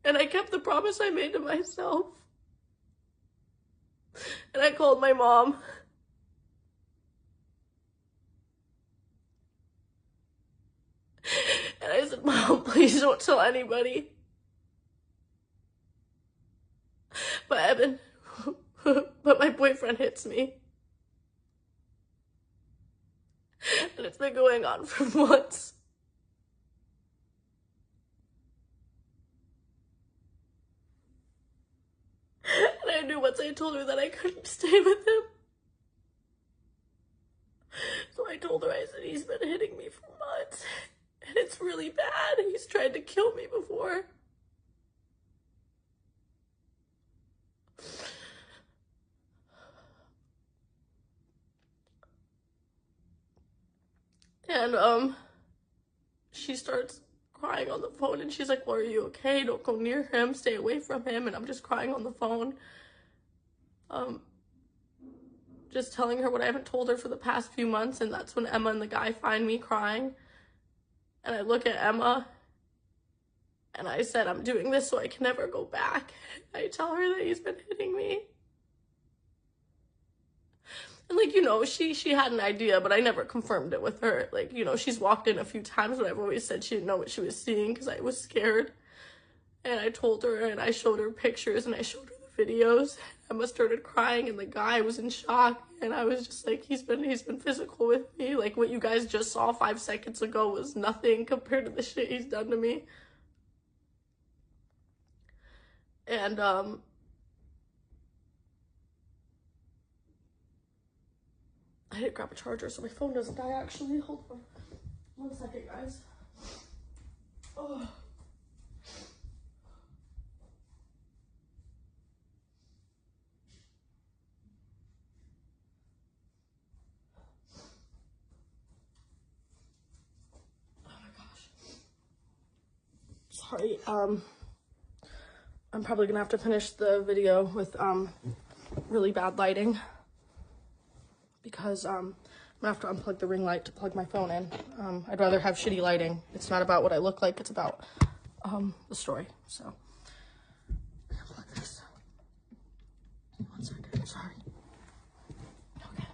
And I kept the promise I made to myself. And I called my mom. And I said, Mom, please don't tell anybody. But my boyfriend hits me. And it's been going on for months. And I knew once I told her that I couldn't stay with him. So I told her, I said, he's been hitting me for months. And it's really bad. He's tried to kill me before. And she starts crying on the phone, and she's like, well, are you okay? Don't go near him, stay away from him. And I'm just crying on the phone, just telling her what I haven't told her for the past few months. And that's when Emma and the guy find me crying, and I look at Emma and I said, I'm doing this so I can never go back. I tell her that he's been hitting me. And, like, you know, she had an idea, but I never confirmed it with her. Like, you know, she's walked in a few times, but I've always said she didn't know what she was seeing because I was scared. And I told her, and I showed her pictures, and I showed her the videos. Emma started crying, and the guy was in shock. And I was just like, he's been physical with me. Like, what you guys just saw 5 seconds ago was nothing compared to the shit he's done to me. And, I didn't grab a charger so my phone doesn't die, actually. Hold on. 1 second, guys. Oh. Oh my gosh. Sorry, I'm probably gonna have to finish the video with, really bad lighting, because I'm gonna have to unplug the ring light to plug my phone in. I'd rather have shitty lighting. It's not about what I look like, it's about the story. So unplug this. 1 second, sorry. Okay.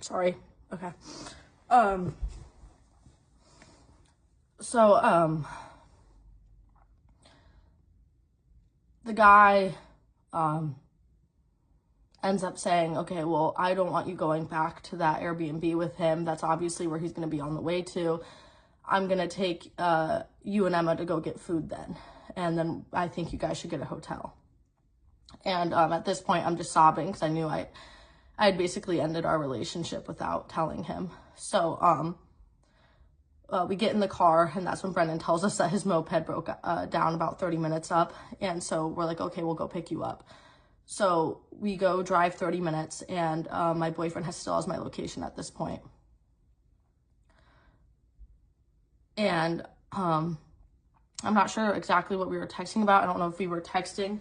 Sorry. Okay. The guy ends up saying, okay, well, I don't want you going back to that Airbnb with him. That's obviously where he's going to be on the way to. I'm going to take you and Emma to go get food then. And then I think you guys should get a hotel. And at this point, I'm just sobbing because I knew I had basically ended our relationship without telling him. So we get in the car, and that's when Brennan tells us that his moped broke down about 30 minutes up. And so we're like, okay, we'll go pick you up. So we go drive 30 minutes, and my boyfriend still has my location at this point. And I'm not sure exactly what we were texting about. I don't know if we were texting,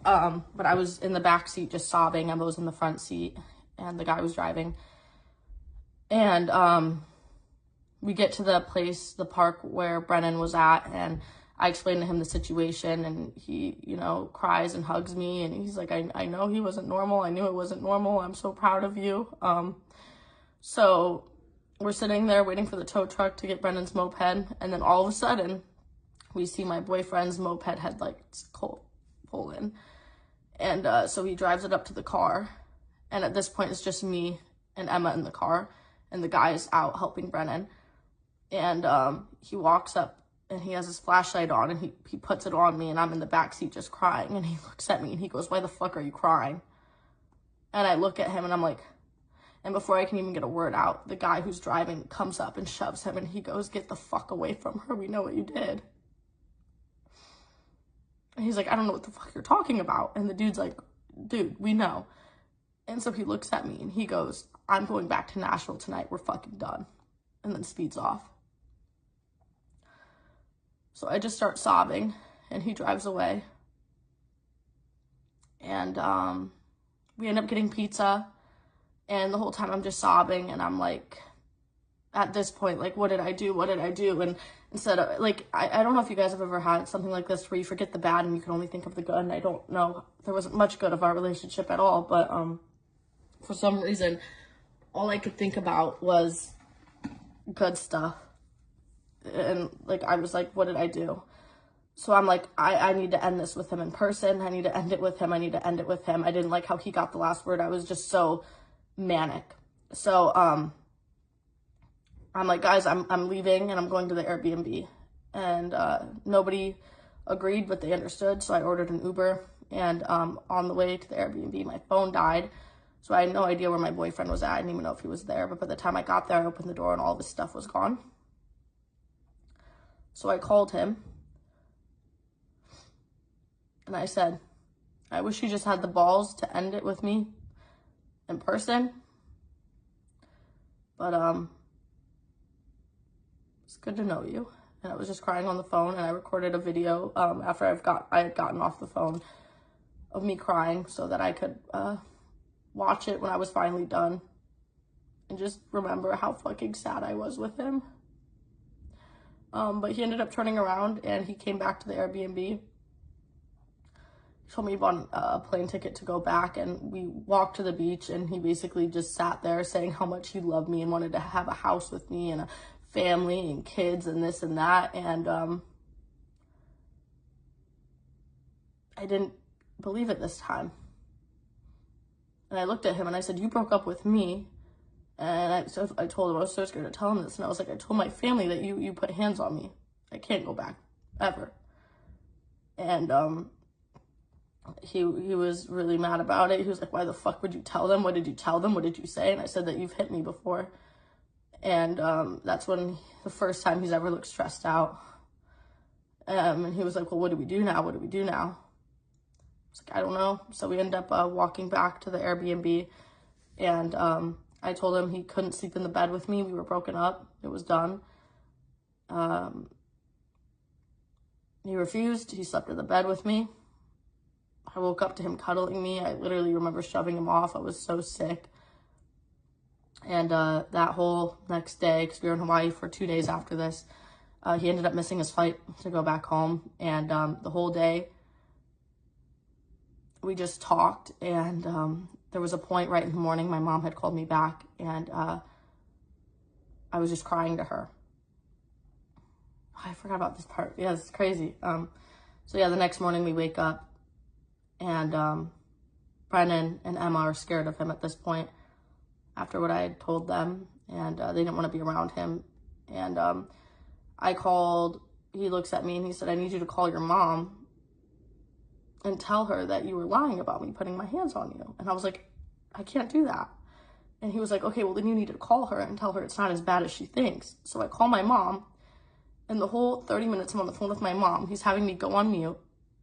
but I was in the back seat just sobbing. Emma was in the front seat, and the guy was driving. And we get to the place, the park where Brennan was at, and I explained to him the situation, and he, you know, cries and hugs me, and he's like, I know he wasn't normal. I knew it wasn't normal. I'm so proud of you. So we're sitting there waiting for the tow truck to get Brennan's moped, and then all of a sudden, we see my boyfriend's moped headlights pull in. And so he drives it up to the car, and at this point, it's just me and Emma in the car, and the guy is out helping Brennan. And he walks up, and he has his flashlight on, and he puts it on me, and I'm in the backseat just crying. And he looks at me, and he goes, why the fuck are you crying? And I look at him, and I'm like, and before I can even get a word out, the guy who's driving comes up and shoves him, and he goes, get the fuck away from her. We know what you did. And he's like, I don't know what the fuck you're talking about. And the dude's like, dude, we know. And so he looks at me, and he goes, I'm going back to Nashville tonight. We're fucking done. And then speeds off. So I just start sobbing, and he drives away. And we end up getting pizza, and the whole time I'm just sobbing, and I'm like, at this point, like, what did I do? What did I do? And instead of, like, I don't know if you guys have ever had something like this where you forget the bad and you can only think of the good. And I don't know, there wasn't much good of our relationship at all, but for some reason, all I could think about was good stuff. And, like, I was like, what did I do? So I'm like, I need to end this with him in person. I need to end it with him. I need to end it with him. I didn't like how he got the last word. I was just so manic. So I'm like, guys, I'm leaving, and I'm going to the Airbnb. And nobody agreed, but they understood. So I ordered an Uber, and on the way to the Airbnb, my phone died. So I had no idea where my boyfriend was at. I didn't even know if he was there. But by the time I got there, I opened the door, and all of his stuff was gone. So I called him, and I said, I wish he just had the balls to end it with me in person. But it's good to know you. And I was just crying on the phone, and I recorded a video after I had gotten off the phone of me crying so that I could watch it when I was finally done and just remember how fucking sad I was with him. But he ended up turning around and he came back to the Airbnb. He told me he bought a plane ticket to go back, and we walked to the beach, and he basically just sat there saying how much he loved me and wanted to have a house with me and a family and kids and this and that. And I didn't believe it this time. And I looked at him and I said, you broke up with me. And I told him, I was so scared to tell him this. And I was like, I told my family that you put hands on me. I can't go back, ever. And he was really mad about it. He was like, why the fuck would you tell them? What did you tell them? What did you say? And I said that you've hit me before. And that's when the first time he's ever looked stressed out. And he was like, well, what do we do now? What do we do now? I was like, I don't know. So we ended up walking back to the Airbnb, and I told him he couldn't sleep in the bed with me. We were broken up. It was done. He refused. He slept in the bed with me. I woke up to him cuddling me. I literally remember shoving him off. I was so sick. And that whole next day, because we were in Hawaii for 2 days after this, he ended up missing his flight to go back home. And the whole day, we just talked. And there was a point right in the morning, my mom had called me back, and I was just crying to her. I forgot about this part. Yeah, it's crazy. So yeah, the next morning we wake up, and Brennan and Emma are scared of him at this point after what I had told them, and they didn't want to be around him. And I called, he looks at me and he said, I need you to call your mom and tell her that you were lying about me putting my hands on you. And I was like, I can't do that. And he was like, okay, well then you need to call her and tell her it's not as bad as she thinks. So I call my mom, and the whole 30 minutes I'm on the phone with my mom, he's having me go on mute.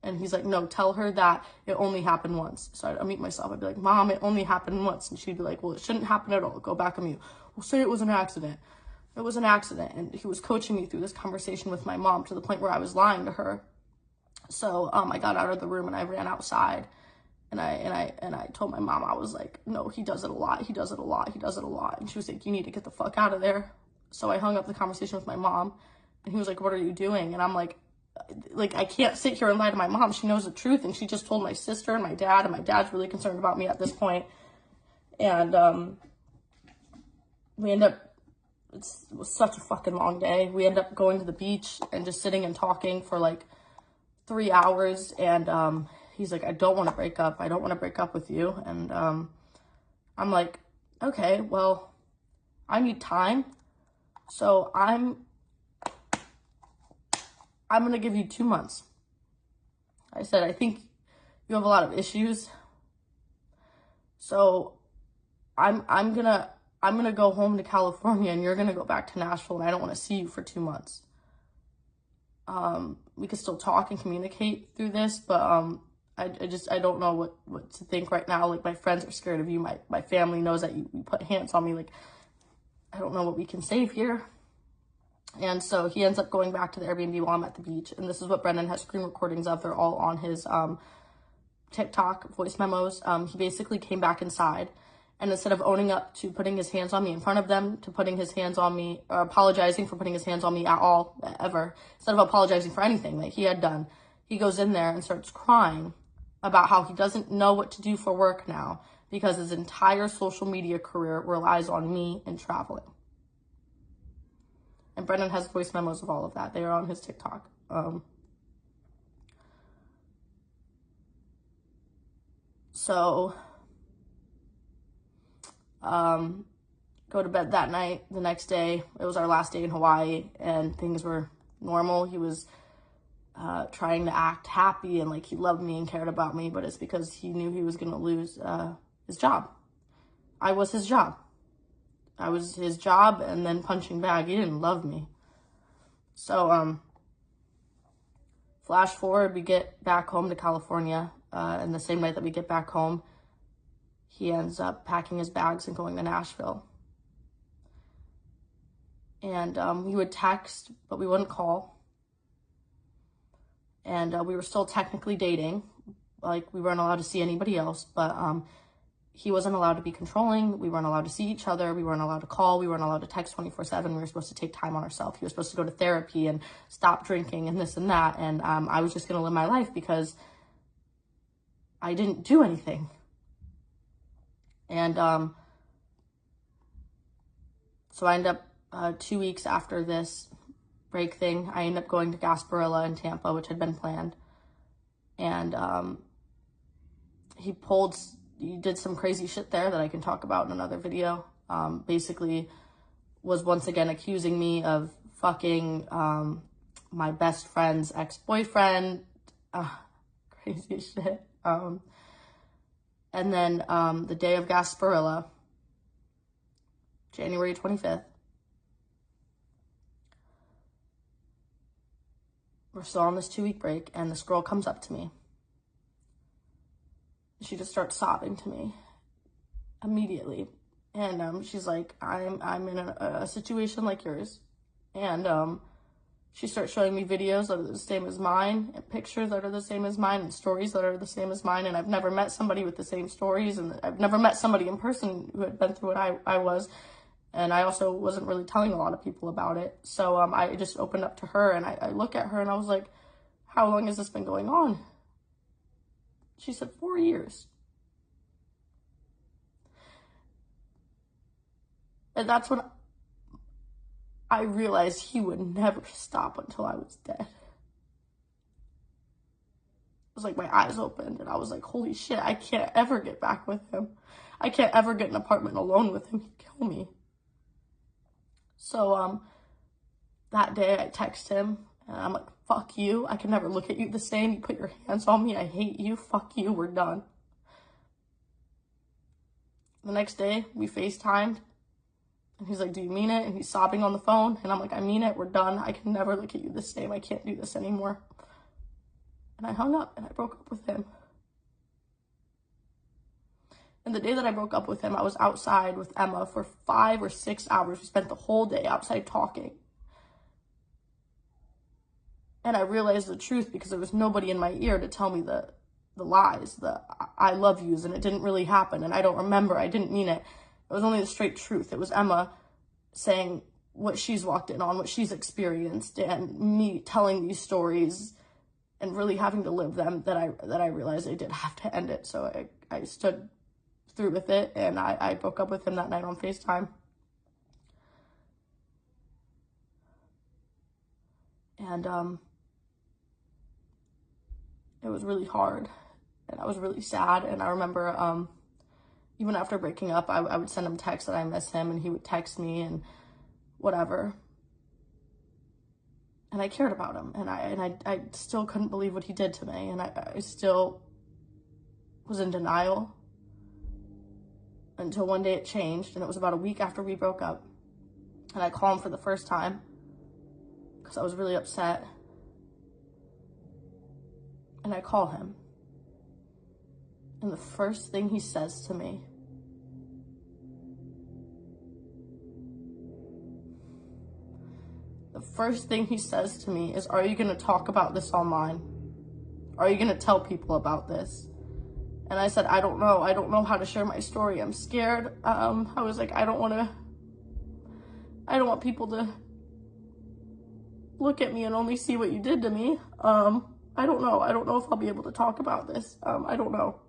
And he's like, no, tell her that it only happened once. So I'd unmute myself. I'd be like, Mom, it only happened once. And she'd be like, well, it shouldn't happen at all. Go back on mute. Well, say it was an accident. It was an accident. And he was coaching me through this conversation with my mom to the point where I was lying to her. So I got out of the room and I ran outside. And I told my mom, I was like, no, he does it a lot. He does it a lot. He does it a lot. And she was like, you need to get the fuck out of there. So I hung up the conversation with my mom. And he was like, what are you doing? And I'm like, I can't sit here and lie to my mom. She knows the truth, and she just told my sister and my dad's really concerned about me at this point. And we end up, it was such a fucking long day. We end up going to the beach and just sitting and talking for like 3 hours. And he's like, I don't want to break up. I don't want to break up with you. And I'm like, okay, well, I need time. So I'm going to give you 2 months. I said, I think you have a lot of issues. So I'm going to go home to California, and you're going to go back to Nashville, and I don't want to see you for 2 months. We could still talk and communicate through this, but I don't know what to think right now. Like, my friends are scared of you. My family knows that you put hands on me. Like, I don't know what we can save here. And so he ends up going back to the Airbnb while I'm at the beach. And this is what Brendan has screen recordings of. They're all on his TikTok voice memos. He basically came back inside, and instead of owning up to putting his hands on me in front of them, to putting his hands on me, or apologizing for putting his hands on me at all, ever, instead of apologizing for anything that he had done, he goes in there and starts crying about how he doesn't know what to do for work now because his entire social media career relies on me and traveling. And Brendan has voice memos of all of that. They are on his TikTok. Go to bed that night. The next day, it was our last day in Hawaii, and things were normal. He was trying to act happy and like he loved me and cared about me, but it's because he knew he was going to lose his job. I was his job. I was his job and then punching bag. He didn't love me. So, flash forward, we get back home to California. And the same night that we get back home, he ends up packing his bags and going to Nashville. And we would text, but we wouldn't call. And we were still technically dating. Like, we weren't allowed to see anybody else, but he wasn't allowed to be controlling. We weren't allowed to see each other. We weren't allowed to call. We weren't allowed to text 24/7. We were supposed to take time on ourselves. He was supposed to go to therapy and stop drinking and this and that. And I was just going to live my life because I didn't do anything. And so I ended up 2 weeks after this break thing, I ended up going to 𝘙𝘌𝘗𝘗𝘓 in Tampa, which had been planned. And he did some crazy shit there that I can talk about in another video. Basically was once again accusing me of fucking my best friend's ex-boyfriend. Crazy shit. And then the day of 𝘙𝘌𝘗𝘗𝘓, January 25th, we're still on this 2-week break, and this girl comes up to me. She just starts sobbing to me immediately. And she's like, I'm in a situation like yours. And she starts showing me videos that are the same as mine, and pictures that are the same as mine, and stories that are the same as mine. And I've never met somebody with the same stories, and I've never met somebody in person who had been through what I was. And I also wasn't really telling a lot of people about it. So I just opened up to her, and I look at her, and I was like, how long has this been going on? She said, 4 years. And that's when I realized he would never stop until I was dead. It was like my eyes opened, and I was like, holy shit, I can't ever get back with him. I can't ever get an apartment alone with him. He'd kill me. So that day I text him, and I'm like, fuck you. I can never look at you the same. You put your hands on me. I hate you. Fuck you. We're done. The next day we FaceTimed, and he's like, do you mean it? And he's sobbing on the phone, and I'm like, I mean it. We're done. I can never look at you the same. I can't do this anymore. And I hung up, and I broke up with him. And the day that I broke up with him, I was outside with Emma for 5 or 6 hours. We spent the whole day outside talking. And I realized the truth because there was nobody in my ear to tell me the lies, the I love yous, and it didn't really happen, and I don't remember. I didn't mean it. It was only the straight truth. It was Emma saying what she's walked in on, what she's experienced, and me telling these stories and really having to live them that I realized I did have to end it. So I stood through with it, and I broke up with him that night on FaceTime. And it was really hard, and I was really sad. And I remember even after breaking up, I would send him texts that I miss him, and he would text me and whatever. And I cared about him, and I still couldn't believe what he did to me, and I still was in denial until one day it changed, and it was about a week after we broke up. And I called him for the first time because I was really upset. And I call him, and the first thing he says to me, is, are you going to talk about this online? Are you going to tell people about this? And I said, I don't know. I don't know how to share my story. I'm scared. I was like, I don't want people to look at me and only see what you did to me. I don't know. I don't know if I'll be able to talk about this. I don't know.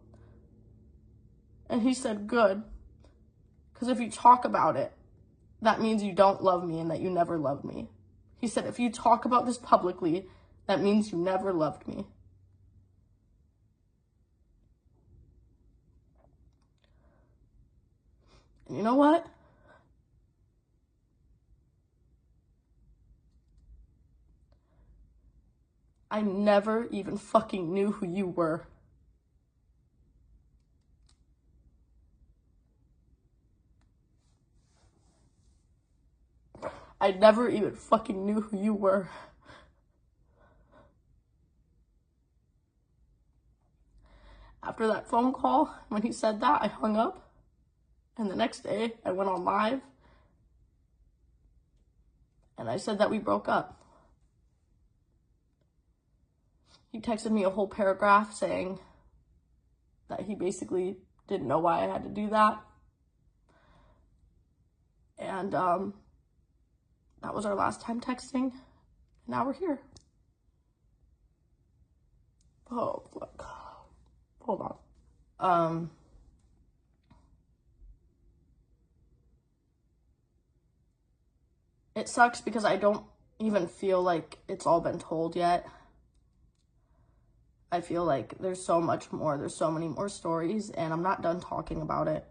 And he said, good. Because if you talk about it, that means you don't love me and that you never loved me. He said, if you talk about this publicly, that means you never loved me. And you know what? I never even fucking knew who you were. I never even fucking knew who you were. After that phone call, when he said that, I hung up. And the next day, I went on live. And I said that we broke up. He texted me a whole paragraph saying that he basically didn't know why I had to do that. And that was our last time texting. Now we're here. Oh, look. Hold on. It sucks because I don't even feel like it's all been told yet. I feel like there's so much more. There's so many more stories, and I'm not done talking about it.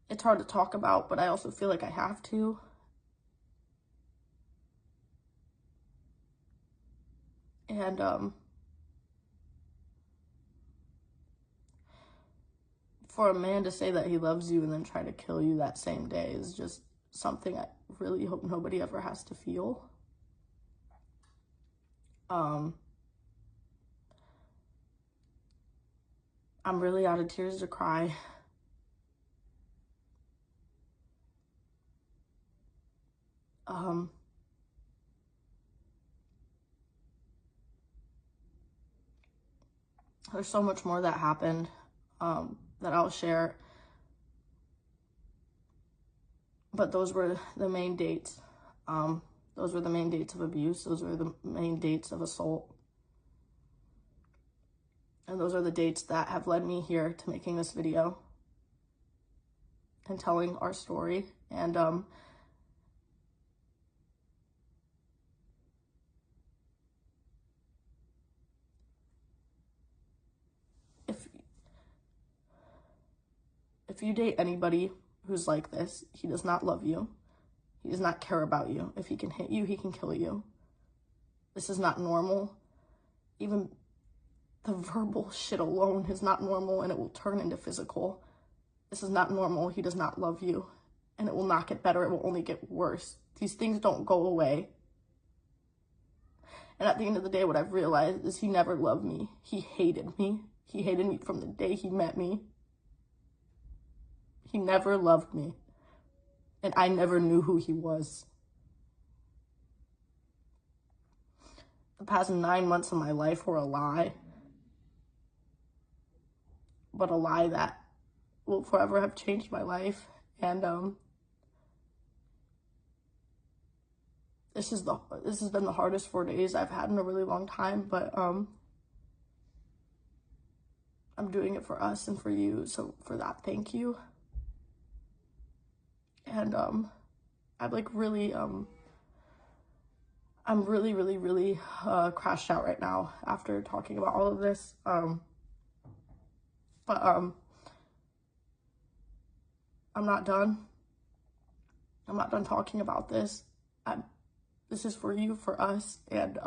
It's hard to talk about, but I also feel like I have to. And for a man to say that he loves you and then try to kill you that same day is just something I really hope nobody ever has to feel. I'm really out of tears to cry. There's so much more that happened that I'll share. But those were the main dates. Those were the main dates of abuse. Those were the main dates of assault. And those are the dates that have led me here to making this video and telling our story. And if you date anybody who's like this, he does not love you. He does not care about you. If he can hit you, he can kill you. This is not normal. Even the verbal shit alone is not normal, and it will turn into physical. This is not normal. He does not love you, and it will not get better. It will only get worse. These things don't go away. And at the end of the day, what I've realized is he never loved me. He hated me. He hated me from the day he met me. He never loved me. And I never knew who he was. The past 9 months of my life were a lie. But a lie that will forever have changed my life. And this has been the hardest 4 days I've had in a really long time, but I'm doing it for us and for you. So for that, thank you. And I'm like really I'm really crashed out right now after talking about all of this. But I'm not done. I'm not done talking about this. This is for you, for us, and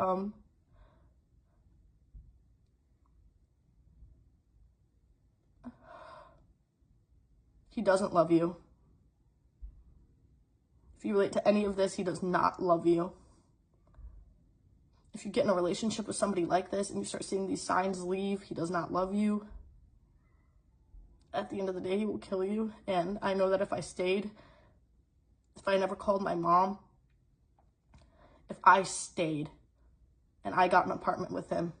he doesn't love you. If you relate to any of this, he does not love you. If you get in a relationship with somebody like this and you start seeing these signs, leave. He does not love you. At the end of the day, he will kill you. And I know that if I stayed, if I never called my mom, if I stayed and I got an apartment with him,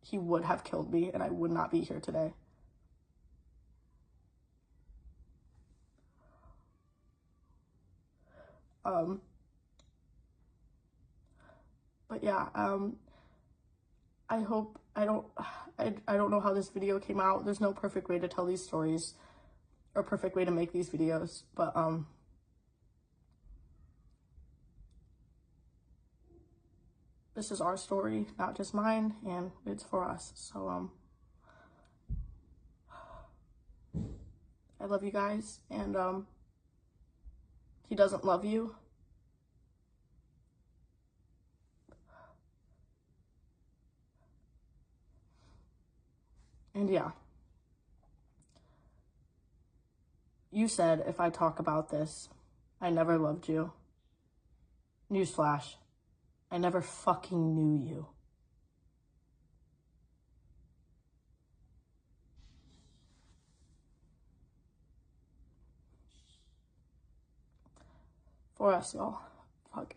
he would have killed me and I would not be here today. But yeah, I hope, I don't know how this video came out. There's no perfect way to tell these stories or perfect way to make these videos, but this is our story, not just mine, and it's for us. So I love you guys, and he doesn't love you. And yeah, you said if I talk about this, I never loved you. Newsflash, I never fucking knew you. Oh, that smell. Fuck.